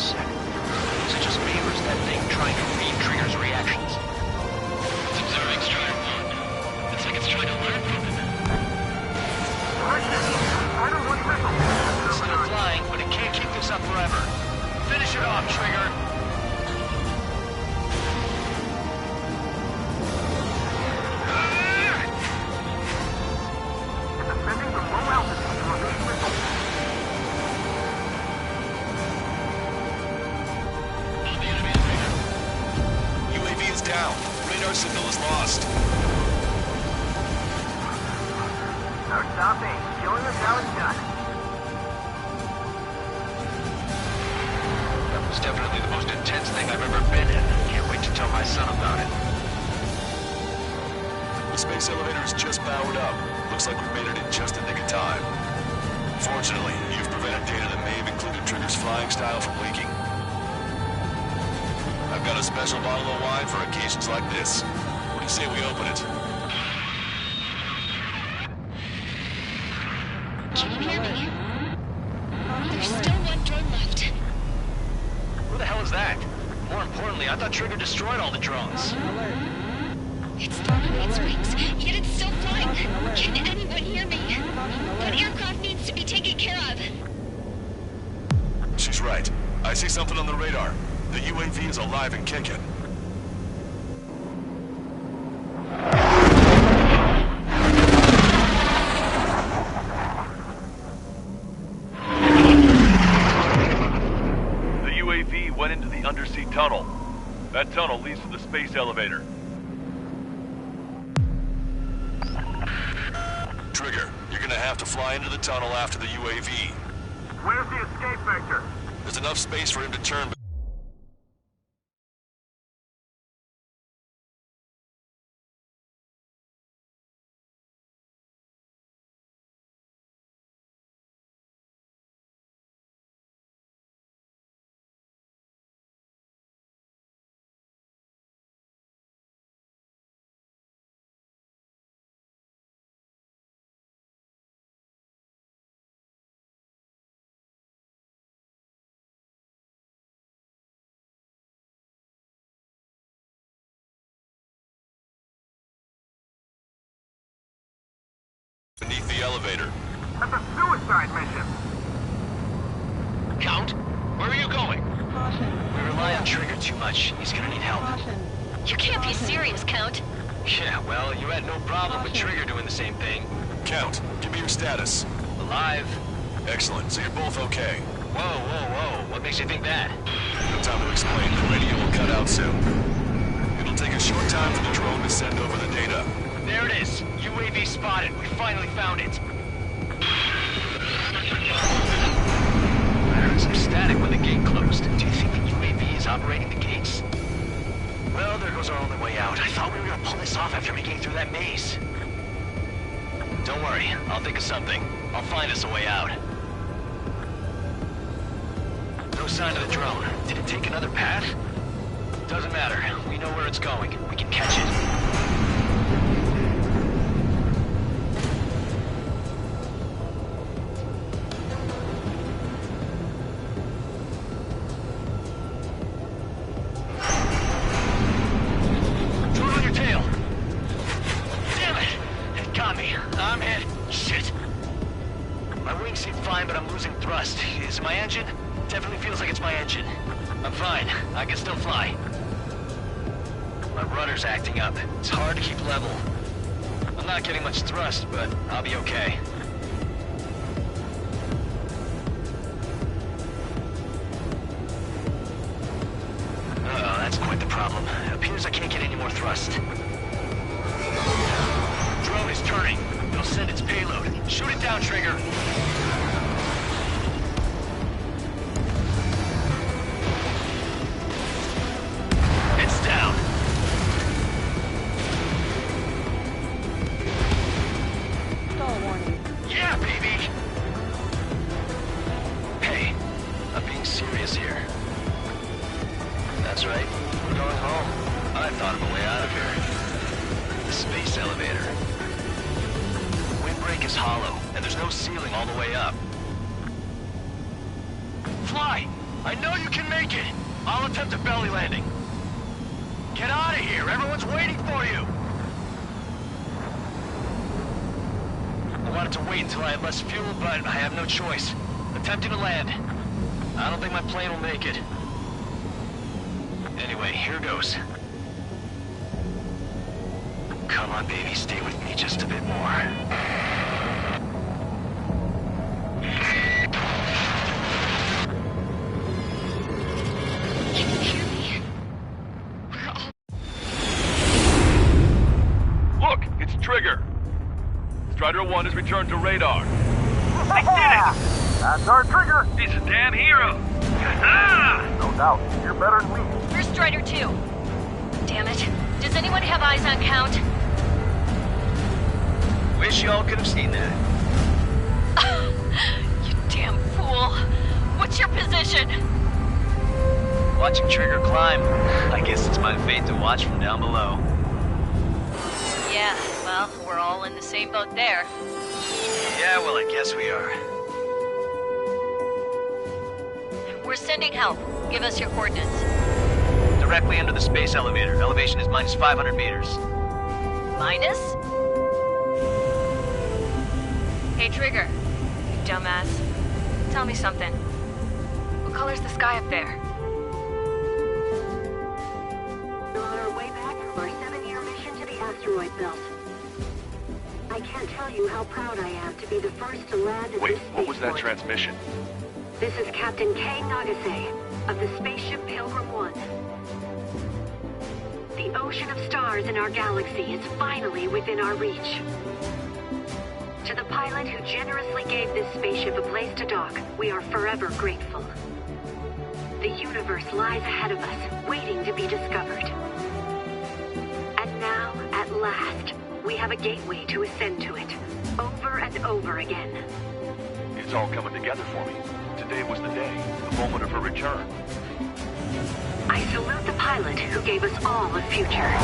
a sec. Is it just me, or is that thing trying to read Trigger's reactions? It's observing Strider 1. It's like it's trying to learn from him. It's still flying, but it can't keep this up forever. Finish it off, Trigger! UAV is down. Radar signal is lost. No stopping. Killing the challenge done. That was definitely the most intense thing I've ever been in. Can't wait to tell my son about it. The space elevator is just powered up. Looks like we made it in just the nick of time. Fortunately, you've prevented data that may have included Trigger's flying style from leaking. I've got a special bottle of wine for occasions like this. What do you say we open it? Can you hear me? There's still one drone left. Who the hell is that? More importantly, I thought Trigger destroyed all the drones. It's thrown on its wings, yet it's still flying. Can anyone hear me? That aircraft needs to be taken care of. She's right. I see something on the radar. The UAV is alive and kicking. The UAV went into the undersea tunnel. That tunnel leads to the space elevator. Trigger, you're gonna have to fly into the tunnel after the UAV. Where's the escape vector? There's enough space for him to turn. Beneath the elevator. That's a suicide mission. Count, where are you going? We rely on Trigger too much. He's gonna need help. You can't be serious, Count. Yeah, well, you had no problem with Trigger doing the same thing. Count, give me your status. Alive. Excellent, so you're both okay. Whoa, whoa, whoa. What makes you think that? No time to explain. The radio will cut out soon. It'll take a short time for the drone to send over the data. There it is. UAV spotted. We finally found it. I heard some static when the gate closed. Do you think the UAV is operating the gates? Well, there goes our only way out. I thought we were gonna pull this off after making it through that maze. Don't worry. I'll think of something. I'll find us a way out. No sign of the drone. Did it take another path? Doesn't matter. We know where it's going. We can catch it. I'm hit. Shit. My wings seem fine, but I'm losing thrust. Is it my engine? Definitely feels like it's my engine. I'm fine. I can still fly. My rudder's acting up. It's hard to keep level. I'm not getting much thrust, but I'll be okay. Uh-oh, that's quite the problem. It appears I can't get any more thrust. Drone is turning. It'll send its payload. Shoot it down, Trigger. It's down. Stall warning. Yeah, baby! Hey, I'm being serious here. That's right. We're going home. I thought of a way out of here. The space elevator. Windbreak is hollow, and there's no ceiling all the way up. Fly! I know you can make it. I'll attempt a belly landing. Get out of here. Everyone's waiting for you. I wanted to wait until I had less fuel, but I have no choice. Attempting to land. I don't think my plane will make it. Anyway, here goes. Come on, baby, stay with me just a bit more. Look, it's Trigger. Strider 1 has returned to radar. I did it! That's our Trigger! He's a damn hero! No doubt. You're better than me. Where's Strider 2? Damn it. Does anyone have eyes on Count? Wish y'all could have seen that. You damn fool. What's your position? Watching Trigger climb. I guess it's my fate to watch from down below. Yeah, well, we're all in the same boat there. Yeah, well, I guess we are. We're sending help. Give us your coordinates. Directly under the space elevator. Elevation is minus 500 meters. Minus? Hey, Trigger. You dumbass. Tell me something. What color's the sky up there? We're on our way back from our 7-year mission to the asteroid belt. I can't tell you how proud I am to be the first to land at Wait, this what was that spaceport. transmission? This is Captain Kay Nagase of the spaceship Pilgrim 1. The ocean of stars in our galaxy is finally within our reach. To the pilot who generously gave this spaceship a place to dock, we are forever grateful. The universe lies ahead of us, waiting to be discovered. And now, at last, we have a gateway to ascend to it, over and over again. It's all coming together for me. Today was the day, the moment of her return. I salute the pilot who gave us all a future.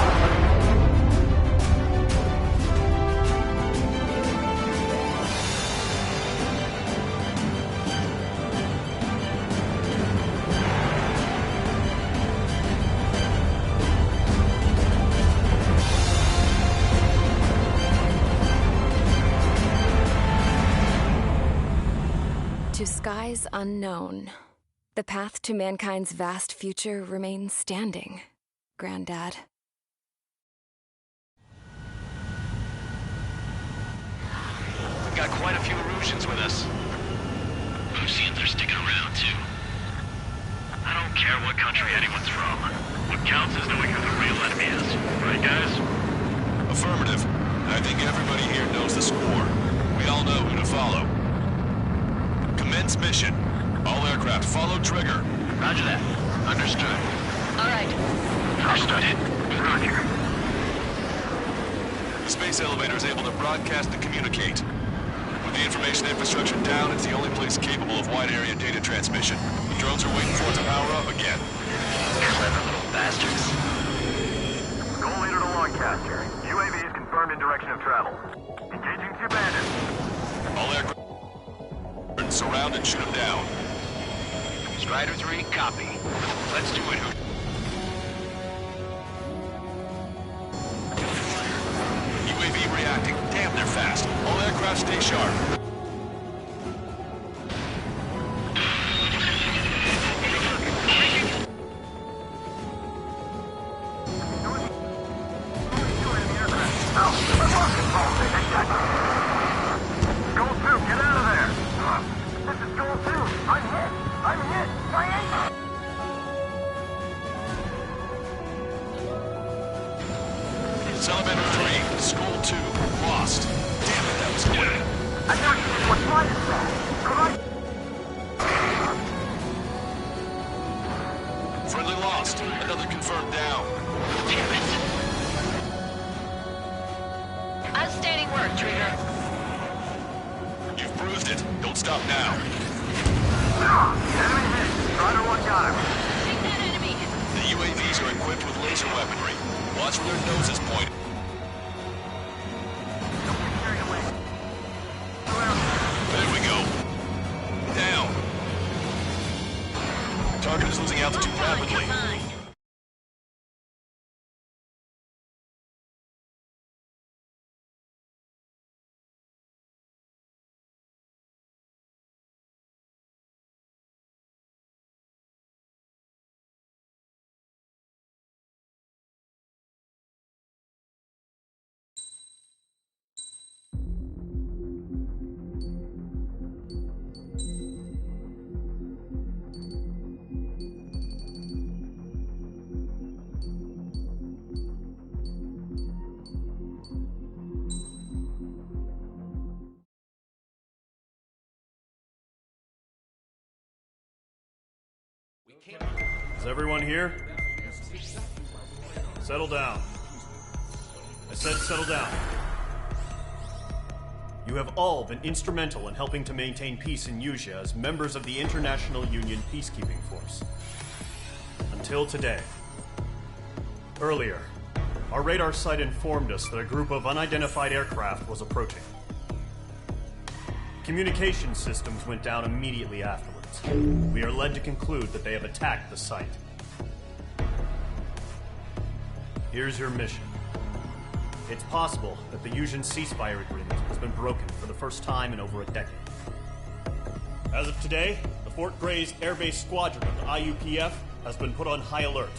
To skies unknown, the path to mankind's vast future remains standing, Granddad. We've got quite a few Erusians with us. Lucians are sticking around, too. I don't care what country anyone's from. What counts is knowing who the real enemy is. Right, guys? Affirmative. I think everybody here knows the score. We all know who to follow. Commence mission. All aircraft follow Trigger. Roger that. Understood. All right. Understood. Roger. The space elevator is able to broadcast and communicate. With the information infrastructure down, it's the only place capable of wide-area data transmission. The drones are waiting for it to power up again. Clever little bastards. Goal leader to Lancaster. UAV is confirmed in direction of travel. Engaging the bandits. All aircraft surround and shoot them down. Strider 3, copy. Let's do it, UAV reacting. Damn, they're fast. All aircraft stay sharp. Goal 2, get out of there! This is Goal 2! I'm hit! I'm hit! Triangle! Elevator 3, School 2, lost. Damn it, that was quick. I never seen what flight is that! Could I... Friendly lost. Another confirmed down. Damn it. Outstanding work, Trigger. You've bruised it. Don't stop now. Enemy hit! Strider 1 got him. Take that enemy. The UAVs are equipped with laser weaponry. Watch where their noses point. There we go. Down. up too rapidly. Is everyone here? Settle down. I said settle down. You have all been instrumental in helping to maintain peace in Usea as members of the International Union Peacekeeping Force. Until today. Earlier, our radar site informed us that a group of unidentified aircraft was approaching. Communication systems went down immediately afterwards. We are led to conclude that they have attacked the site. Here's your mission. It's possible that the Usian ceasefire agreement has been broken for the first time in over a decade. As of today, the Fort Grays Air Base Squadron of the IUPF has been put on high alert.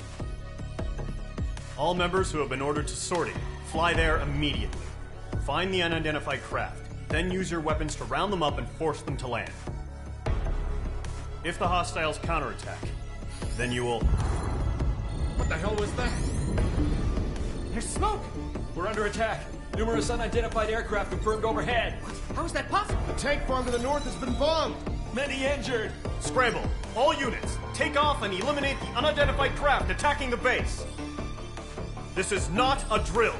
All members who have been ordered to sortie, fly there immediately. Find the unidentified craft, then use your weapons to round them up and force them to land. If the hostiles counterattack, then you will... What the hell was that? There's smoke! We're under attack. Numerous unidentified aircraft confirmed overhead. How is that possible? The tank farm to the north has been bombed. Many injured. Scramble. All units, take off and eliminate the unidentified craft attacking the base. This is not a drill.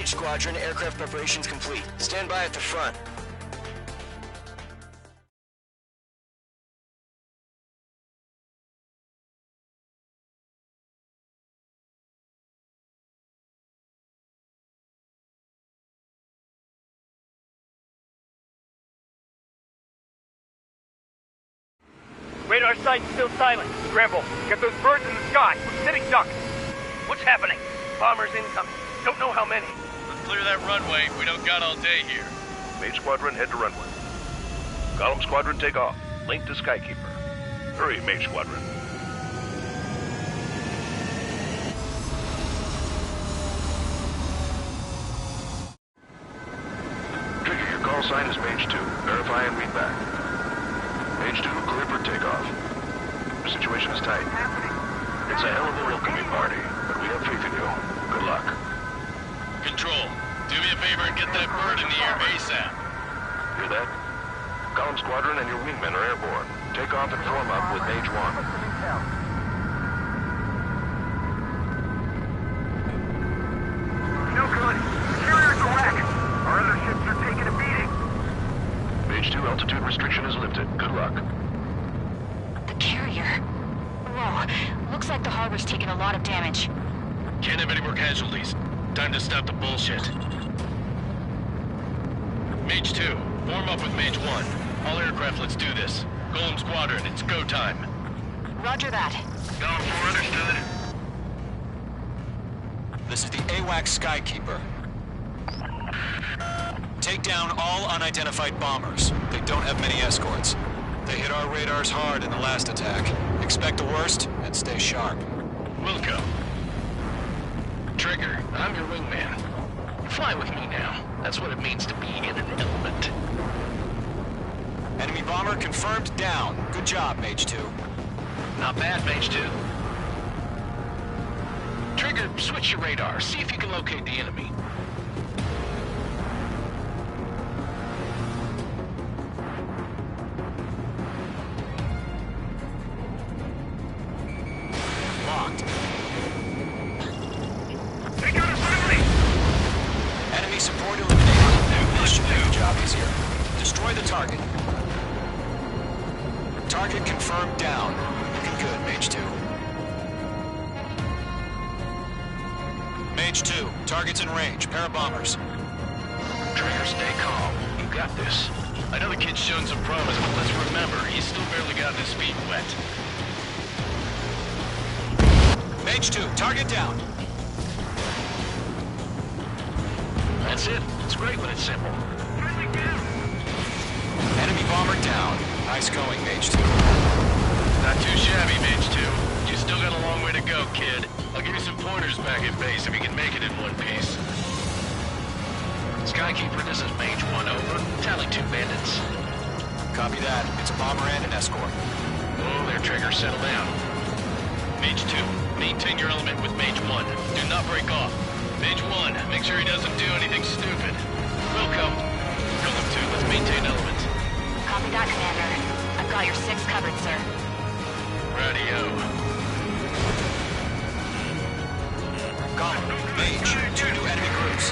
Mage Squadron, aircraft preparations complete. Stand by at the front. Radar site's still silent. Scramble. Get those birds in the sky. We're sitting ducks. What's happening? Bombers incoming. Don't know how many. Let's clear that runway. We don't got all day here. Mage Squadron, head to runway. Column Squadron, take off. Link to Skykeeper. Hurry, Mage Squadron. Trigger, your call sign is Mage 2. Verify and read back. Mage 2, clear for takeoff. The situation is tight. It's a hell of a welcoming party, but we have faith in you. Good luck. Control, do me a favor and get that bird in the air ASAP. Hear that? Column Squadron and your wingmen are airborne. Take off and form up with Mage 1. No good. Carrier's a wreck. Our other ships are taking a beating. Mage 2, altitude restriction is lifted. Good luck. The carrier. Whoa. Looks like the harbor's taken a lot of damage. Can't have any more casualties. Time to stop the bullshit. Mage 2, form up with Mage 1. All aircraft, let's do this. Golem Squadron, it's go time. Roger that. Going for understood. This is the AWAC Skykeeper. Take down all unidentified bombers. They don't have many escorts. They hit our radars hard in the last attack. Expect the worst and stay sharp. Wilco. Trigger, I'm your wingman. Fly with me now. That's what it means to be in an element. Enemy bomber confirmed down. Good job, Mage 2. Not bad, Mage 2. Trigger, switch your radar. See if you can locate the enemy. Locked. They got us early! Enemy support eliminated. This should make the job easier. Destroy the target. Target confirmed down. Looking good, Mage 2. Mage 2, target's in range. Pair of bombers. Trigger, stay calm. You got this. I know the kid's shown some promise, but let's remember, he's still barely gotten his feet wet. Mage 2, target down. That's it. It's great when it's simple. Enemy bomber down. Nice going, Mage 2. Not too shabby, Mage 2. You still got a long way to go, kid. I'll give you some pointers back at base if you can make it in one piece. Skykeeper, this is Mage 1, over. Tally 2 bandits. Copy that. It's a bomber and an escort. Oh, their Trigger, settle down. Mage 2, maintain your element with Mage 1. Do not break off. Mage 1, make sure he doesn't do anything stupid. Welcome. Golem 2, let's maintain element. Copy that, Commander. I've got your 6 covered, sir. Radio. Golem, Mage, 2 new enemy groups.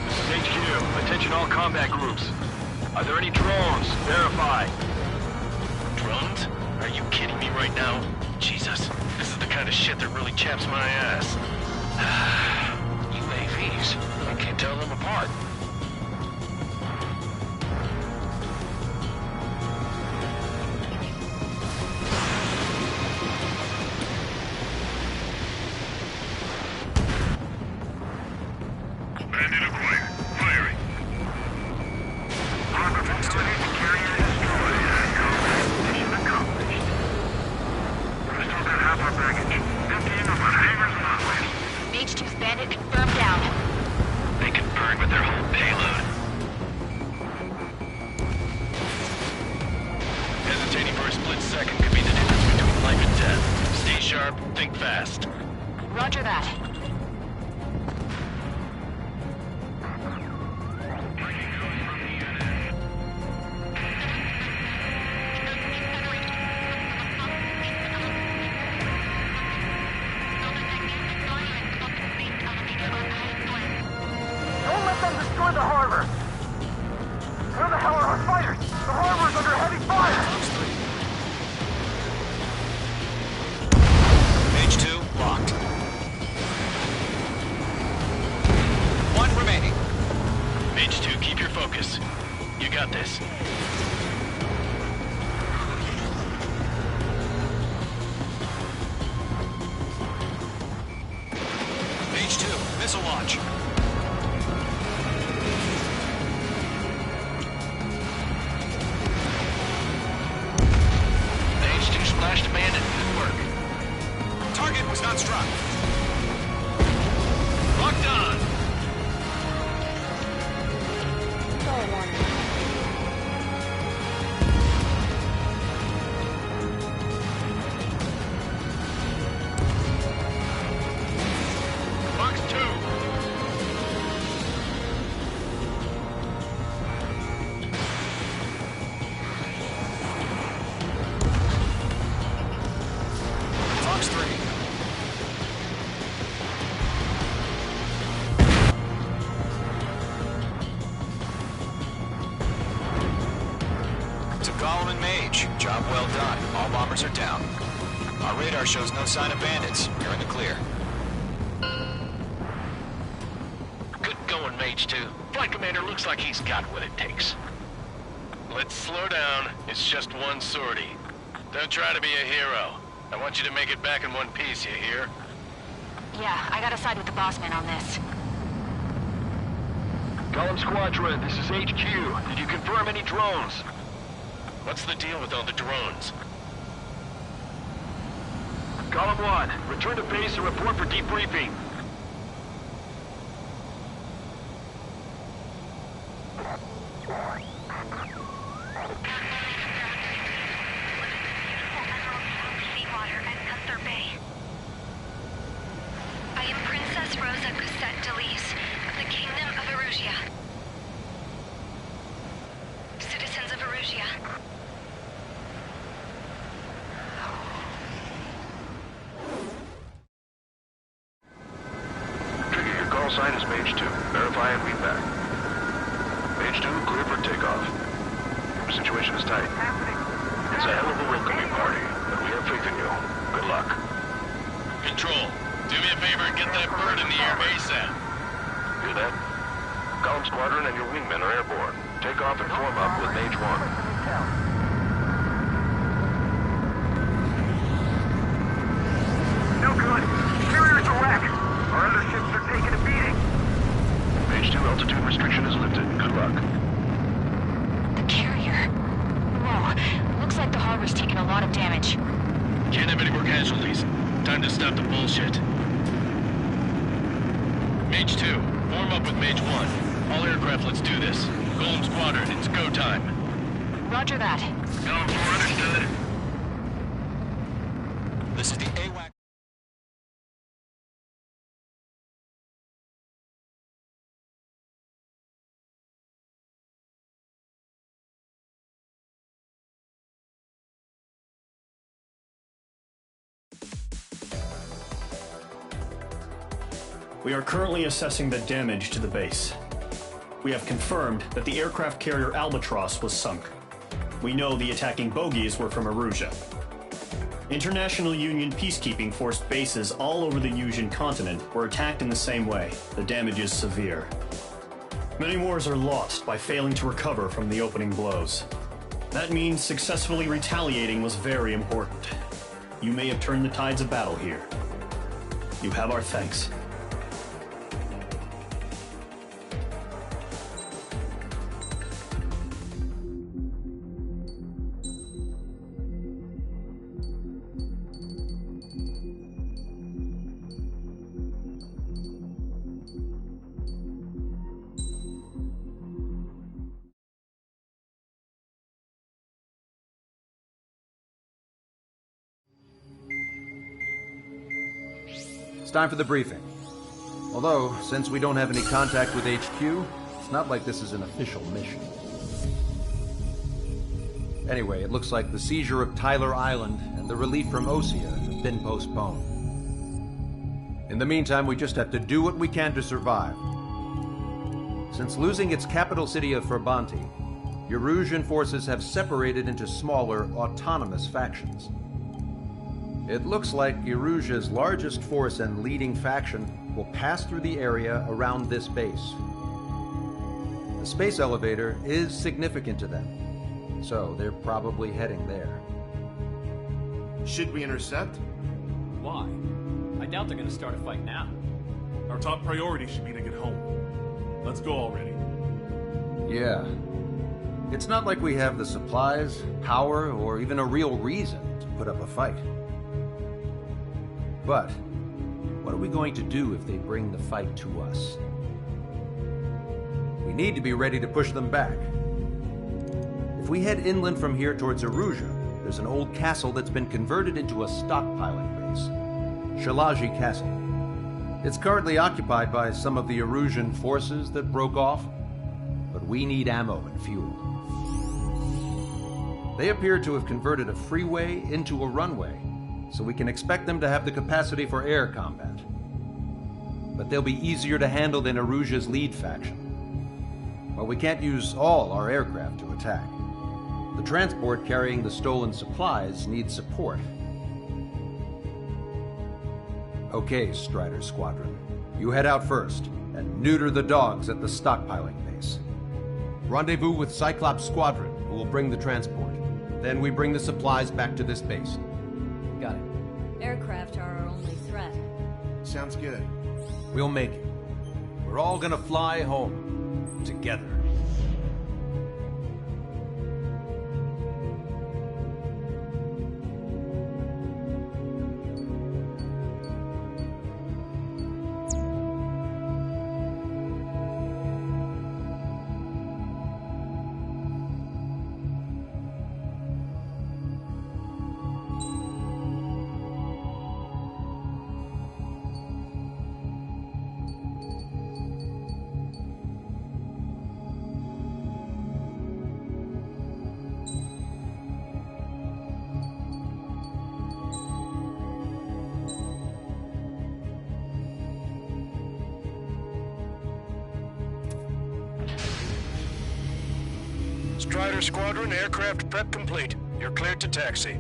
This is HQ. Attention all combat groups. Are there any drones? Verify. Drones? Are you kidding me right now? Jesus, this is the kind of shit that really chaps my ass. UAVs. I can't tell them apart. Bandit acquired. Firing. Armor facility to carrier destroyed. Mission accomplished. We still got half our baggage. Emptying of our hangars and runways. Mage 2's bandit confirmed down. They can burn with their whole payload. Hesitating for a split second could be the difference between life and death. Stay sharp, think fast. Roger that. launch. The H2 splashed abandoned. Good work. Target was not struck. Locked on. Stall warning. Box 2. Fox 3. To Gollum and Mage, job well done. All bombers are down. Our radar shows no sign of bandits. You're in the clear. Good going, Mage 2. Flight Commander looks like he's got what it takes. Let's slow down. It's just one sortie. Don't try to be a hero. I want you to make it back in one piece, you hear? Yeah, I gotta side with the boss man on this. Column Squadron, this is HQ. Did you confirm any drones? What's the deal with all the drones? Column 1, return to base and report for debriefing. Seawater at Gunther Bay. I am Princess Rosa Cosette Delise of the Kingdom of Erusia. Citizens of Erusia. Trigger, your call sign is Mage 2. Verify and read back. Mage 2, clear for takeoff. The situation is tight. It's a hell of a welcoming party, but we have faith in you. Good luck. Control, do me a favor and get that bird in the air ASAP. Hear that? Column Squadron and your wingmen are airborne. Take off and form up with Mage 1. No good. Carrier's a wreck. Our other ships are taking a beating. Mage 2 altitude restriction is lifted. Good luck. The carrier. Whoa, looks like the harbor's taken a lot of damage. Can't have any more casualties. Time to stop the bullshit. Mage 2, form up with Mage 1. All aircraft, let's do this. Golem Squadron, it's go time. Roger that. Golem 4, understood. This is the AWAC. We are currently assessing the damage to the base. We have confirmed that the aircraft carrier Albatross was sunk. We know the attacking bogies were from Erusia. International Union peacekeeping force bases all over the Usian continent were attacked in the same way. The damage is severe. Many wars are lost by failing to recover from the opening blows. That means successfully retaliating was very important. You may have turned the tides of battle here. You have our thanks. It's time for the briefing. Although, since we don't have any contact with HQ, it's not like this is an official mission. Anyway, it looks like the seizure of Tyler Island and the relief from Osea have been postponed. In the meantime, we just have to do what we can to survive. Since losing its capital city of Ferbanti, Erusian forces have separated into smaller, autonomous factions. It looks like Erusia's largest force and leading faction will pass through the area around this base. The space elevator is significant to them, so they're probably heading there. Should we intercept? Why? I doubt they're gonna start a fight now. Our top priority should be to get home. Let's go already. Yeah. It's not like we have the supplies, power, or even a real reason to put up a fight. But what are we going to do if they bring the fight to us? We need to be ready to push them back. If we head inland from here towards Erusia, there's an old castle that's been converted into a stockpiling base. Shalaji Castle. It's currently occupied by some of the Erusian forces that broke off, but we need ammo and fuel. They appear to have converted a freeway into a runway, so we can expect them to have the capacity for air combat. But they'll be easier to handle than Erusia's lead faction. While we can't use all our aircraft to attack, the transport carrying the stolen supplies needs support. Okay, Strider Squadron. You head out first and neuter the dogs at the stockpiling base. Rendezvous with Cyclops Squadron, who will bring the transport. Then we bring the supplies back to this base. Got it. Aircraft are our only threat. Sounds good. We'll make it. We're all gonna fly home. Together. Strider Squadron, aircraft prep complete. You're cleared to taxi.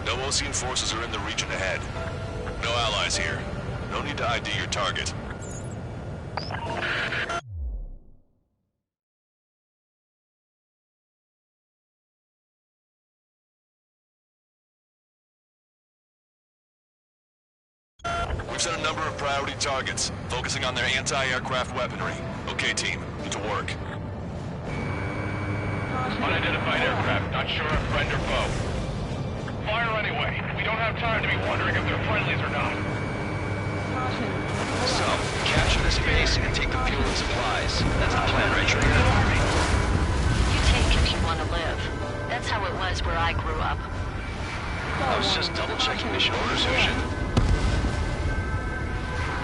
No Ocean forces are in the region ahead. No allies here. No need to ID your target. We've set a number of priority targets, focusing on their anti-aircraft weaponry. Okay, team, get to work. Unidentified aircraft, not sure if friend or foe. Fire anyway. We don't have time to be wondering if they're friendlies or not. So, capture this base and take the fuel and supplies. That's the plan, right, Trigger? You take if you want to live. That's how it was where I grew up. I was just double-checking mission orders, Ocean.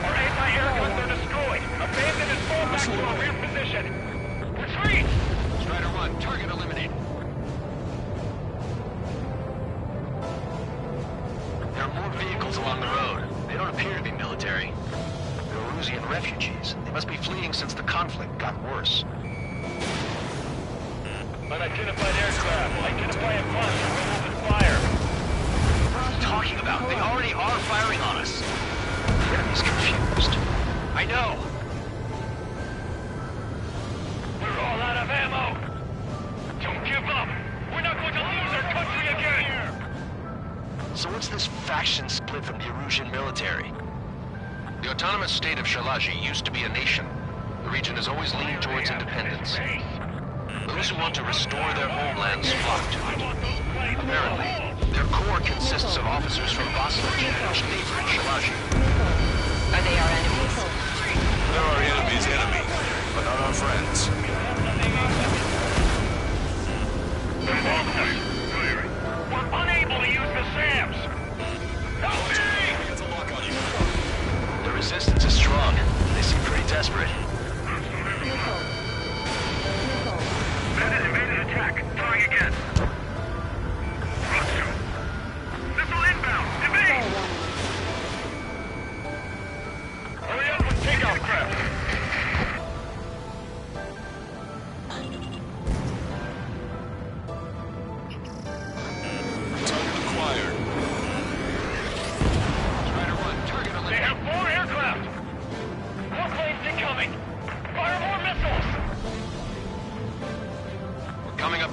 Our anti-air guns are destroyed. Abandon and fall back to our rear position. Retreat! Strider 1, target eliminated. There are more vehicles along the road. They don't appear to be military. They're Erusian refugees. They must be fleeing since the conflict got worse. Unidentified aircraft. Identify a cluster. We'll open fire. What are you talking about? They already are firing on us. The enemy's confused. I know. We're all out of ammo. Don't give up. We're not going to lose our country again. So what's this faction split from the Erusian military? The autonomous state of Shalaji used to be a nation. The region has always leaned towards independence. Those who want to restore their homelands flock to it. Apparently, their core consists of officers from Vaslin, which neighbor Shalaji. Are they our enemies? They're our enemy's enemy, but not our friends. We're unable to use the SAMs. Help me! It's a lock on you. The resistance is strong. They seem pretty desperate. Evaded attack. Trying again. Missile inbound. Evade! Hurry up with takeoff craft.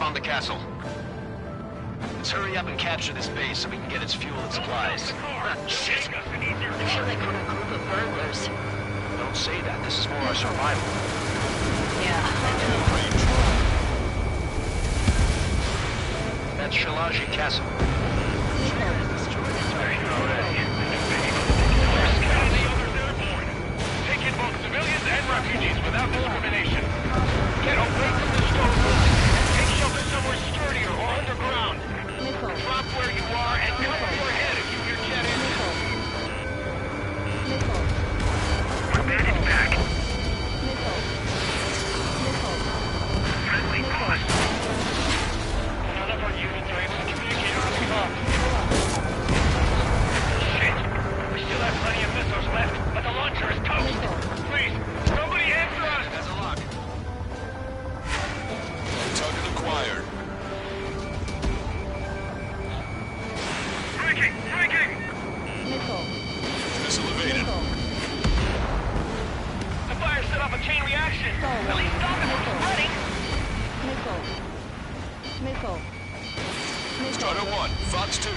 found the castle. Let's hurry up and capture this base so we can get its fuel and supplies. Shit. I feel like we're a group of burglars. Don't say that. This is for our survival. Yeah, That's Shalaji Castle. Take in both civilians and refugees without discrimination. Get away from the stone walls and take shelter somewhere sturdier or underground. Drop where you are and cover your head if you hear jet engines. We're bandits back. Friendly boss. None of our units are able to communicate on the top. Shit! We still have plenty of missiles left, but the launcher is toast. Please, somebody answer us! That's a lock. Target acquired. Breaking! Breaking! Missile evaded. The fire set off a chain reaction. At least stop it from spreading. Strider 1, Fox 2.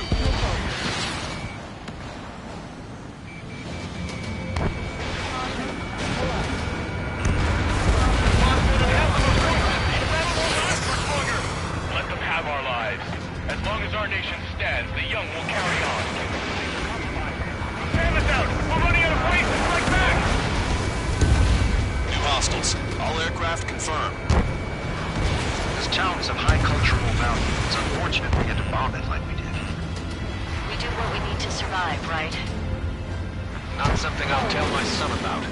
Let them have our lives. As long as our nation stands, the young will carry on. Sam is out! We're running out of ways to strike back! New hostiles. All aircraft confirmed. This town is of high cultural value. It's unfortunate we had to bomb it like we did. we do what we need to survive, right? Not something I'll tell my son about.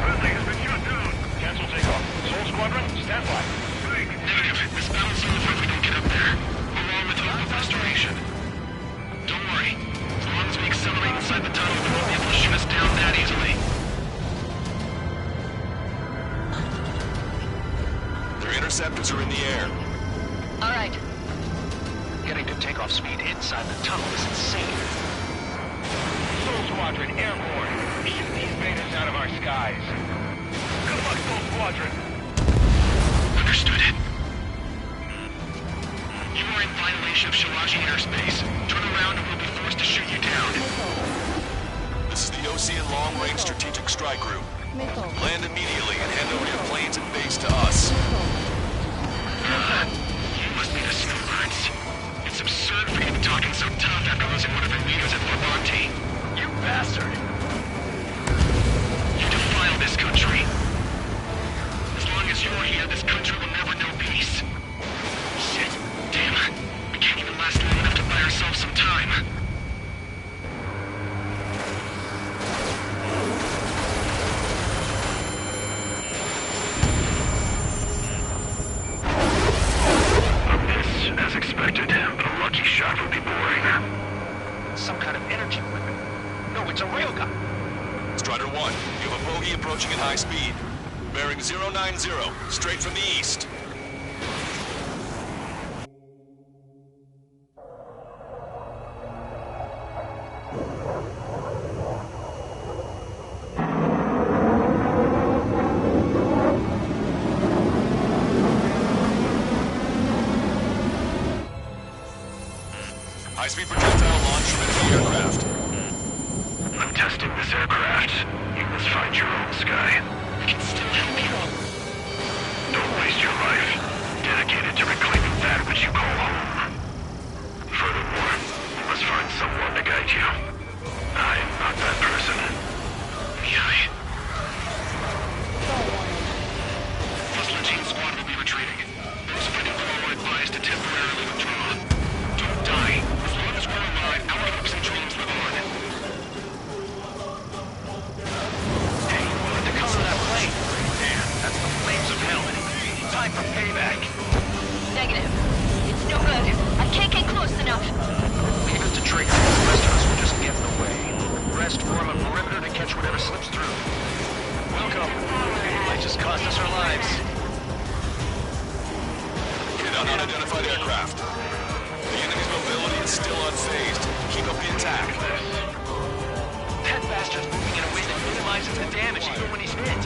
Friendly has been shut down. Cancel takeoff. Soul Squadron, stand by. Negative. This battle's over if we don't get up there. Along with hope of restoration. Don't worry. As long as we accelerate inside the tunnel, they won't be able to shoot us down that easily. Their interceptors are in the air. All right. Getting to takeoff speed inside the tunnel is insane. Soul Squadron, airborne. Ease these betas out of our skies. Good luck, Soul Squadron. Understood. You are in violation of Shalaji airspace. Turn around and we'll be forced to shoot you down. This is the Ocean Long Range Strategic Strike Group. Land immediately and hand over your planes and base to us. You must be the snowbirds. It's absurd for you to be talking so tough after losing one of your leaders at Levante. You bastard! You defile this country. As long as you're here, this country will never know peace. Shit. Damn. We can't even last long enough to buy ourselves some time. As expected, but a lucky shot would be boring. Some kind of energy weapon. No, it's a railgun. Strider 1, you have a bogey approaching at high speed. Bearing 090, straight from the east. High-speed projectile launch from enemy aircraft. I'm testing this aircraft. You must find your own sky. I can still help you. Don't waste your life. Dedicated to reclaiming that which you call home. Furthermore, you must find someone to guide you. I am not that person. Yeah. First Platoon squad will be retreating. Those fighting crew are advised to temporarily withdraw. Don't die. As long as we're alive, our hopes and dreams live on. Hey, we'll have to cover that plane. Damn, that's the flames of hell. Time for payback. Negative. It's no good. I can't get close enough. Leave it to Trigger. The rest of us will just get in the way. Rest form a perimeter to catch whatever slips through. Welcome. Might just cost us our lives. Hit on unidentified aircraft. The enemy's mobility is still unfazed. Keep up the attack. That bastard's moving in a way that minimizes the damage even when he's hit.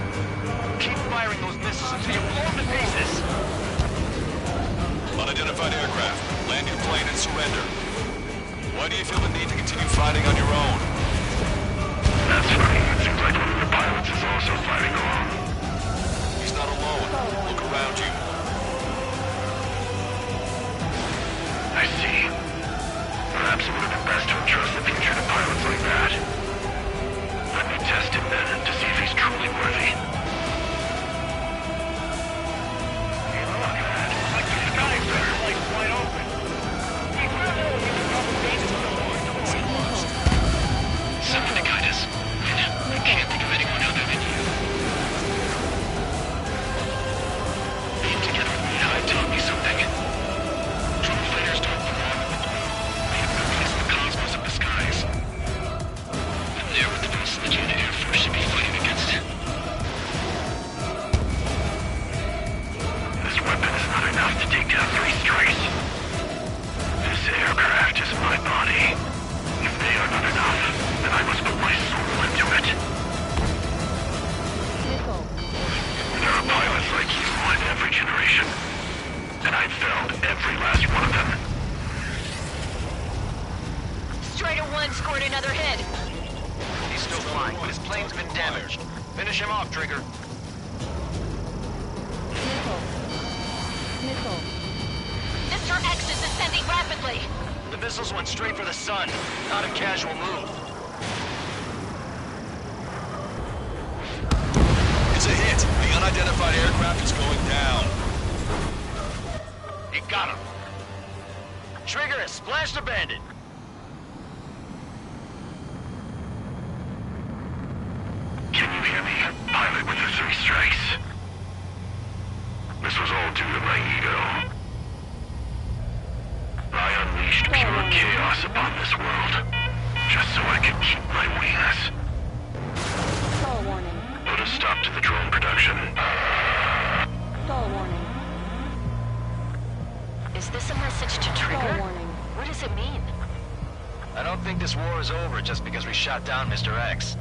Keep firing those missiles until you blow him to pieces. unidentified aircraft. Land your plane and surrender. Why do you feel the need to continue fighting on your own? That's funny. It seems like one of the pilots is also fighting alone. He's not alone. Look around you. I see. Perhaps it would have been best to entrust the future to pilots like that. Let me test him then to see if he's truly worthy. Hey, look at that. It's like the skies are like wide open. We found out we could probably make it Someone to guide us. I can't think of anyone other than you. Being together with me had taught me something. True fighters don't belong in the blue. They have no place in the cosmos of the skies. And they're what the most legit Air Force should be fighting against. This weapon is not enough to take down 3 strikes. This aircraft is my body. If they are not enough, then I must put my soul into it. There are pilots like you in every generation, and I've felled every last one of them. Strider 1 scored another hit. He's still flying, but his plane's been damaged. Finish him off, Trigger. Mr. X is ascending rapidly. The missiles went straight for the sun. Not a casual move. It's a hit. The unidentified aircraft is going down. He got him. Trigger has splashed a bandit. Can you hear me, pilot with the 3 strikes? This was all due to my ego. I unleashed pure chaos upon this world, just so I could keep my wings. Stall warning. Put a stop to the drone production. Stall warning. Is this a message to Trigger? Stall warning. What does it mean? I don't think this war is over just because we shot down Mr. X.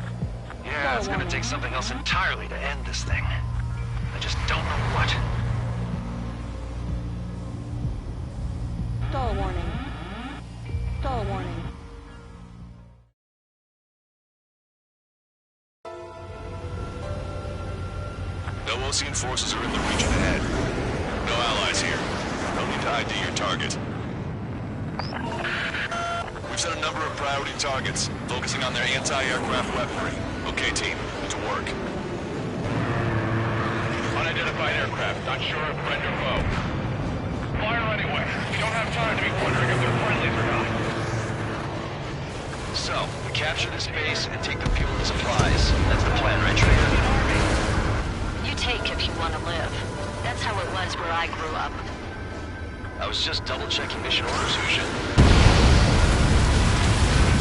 Yeah, it's gonna take something else entirely to end this thing. I just don't know what. Stall warning. Stall warning. No Ocean forces are in the region ahead. No allies here. No need to ID your target. We've set a number of priority targets, focusing on their anti-aircraft weaponry. Okay, team, to work. Unidentified aircraft, not sure if friend or foe. Fire anyway. We don't have time to be wondering if they're friendlies or not. So, we capture this base and take the fuel and supplies. That's the plan, right, Trigger? You take if you want to live. That's how it was where I grew up. I was just double-checking mission orders, Husha.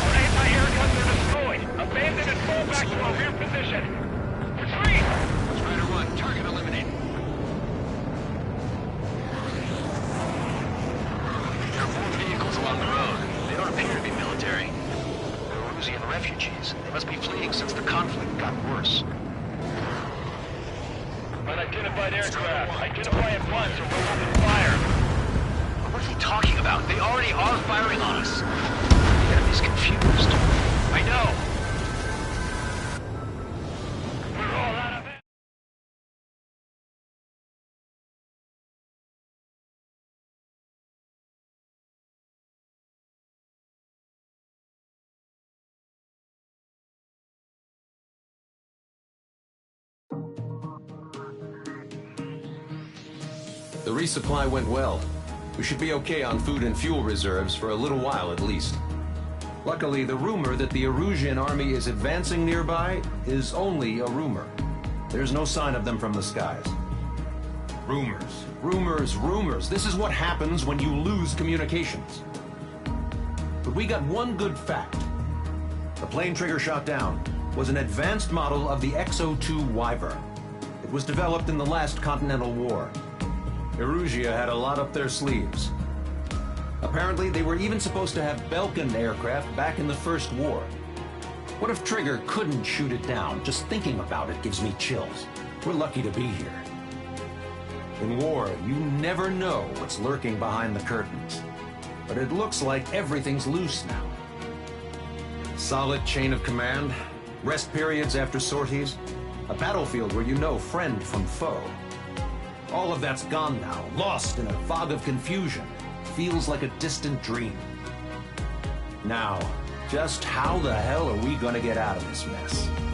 Our anti-air guns are destroyed. Abandon and fall back to our rear position. Retreat! Strider 1, target eliminated. There are 4 vehicles along the road. They don't appear to be military. They're Erusian refugees. They must be fleeing since the conflict got worse. Unidentified aircraft. Identify at once or we'll open fire. What are they talking about? They already are firing on us. The enemy's confused. I know. We're all out of it. The resupply went well. We should be okay on food and fuel reserves for a little while at least. Luckily, the rumor that the Erusian army is advancing nearby is only a rumor. There's no sign of them from the skies. Rumors, rumors, rumors. This is what happens when you lose communications. But we got one good fact. The plane Trigger shot down was an advanced model of the X-02 Wyvern. It was developed in the last Continental War. Erusia had a lot up their sleeves. Apparently, they were even supposed to have Belkin aircraft back in the First War. What if Trigger couldn't shoot it down? Just thinking about it gives me chills. We're lucky to be here. In war, you never know what's lurking behind the curtains. But it looks like everything's loose now. Solid chain of command, rest periods after sorties, a battlefield where you know friend from foe. All of that's gone now, lost in a fog of confusion. Feels like a distant dream. Now, just how the hell are we gonna get out of this mess?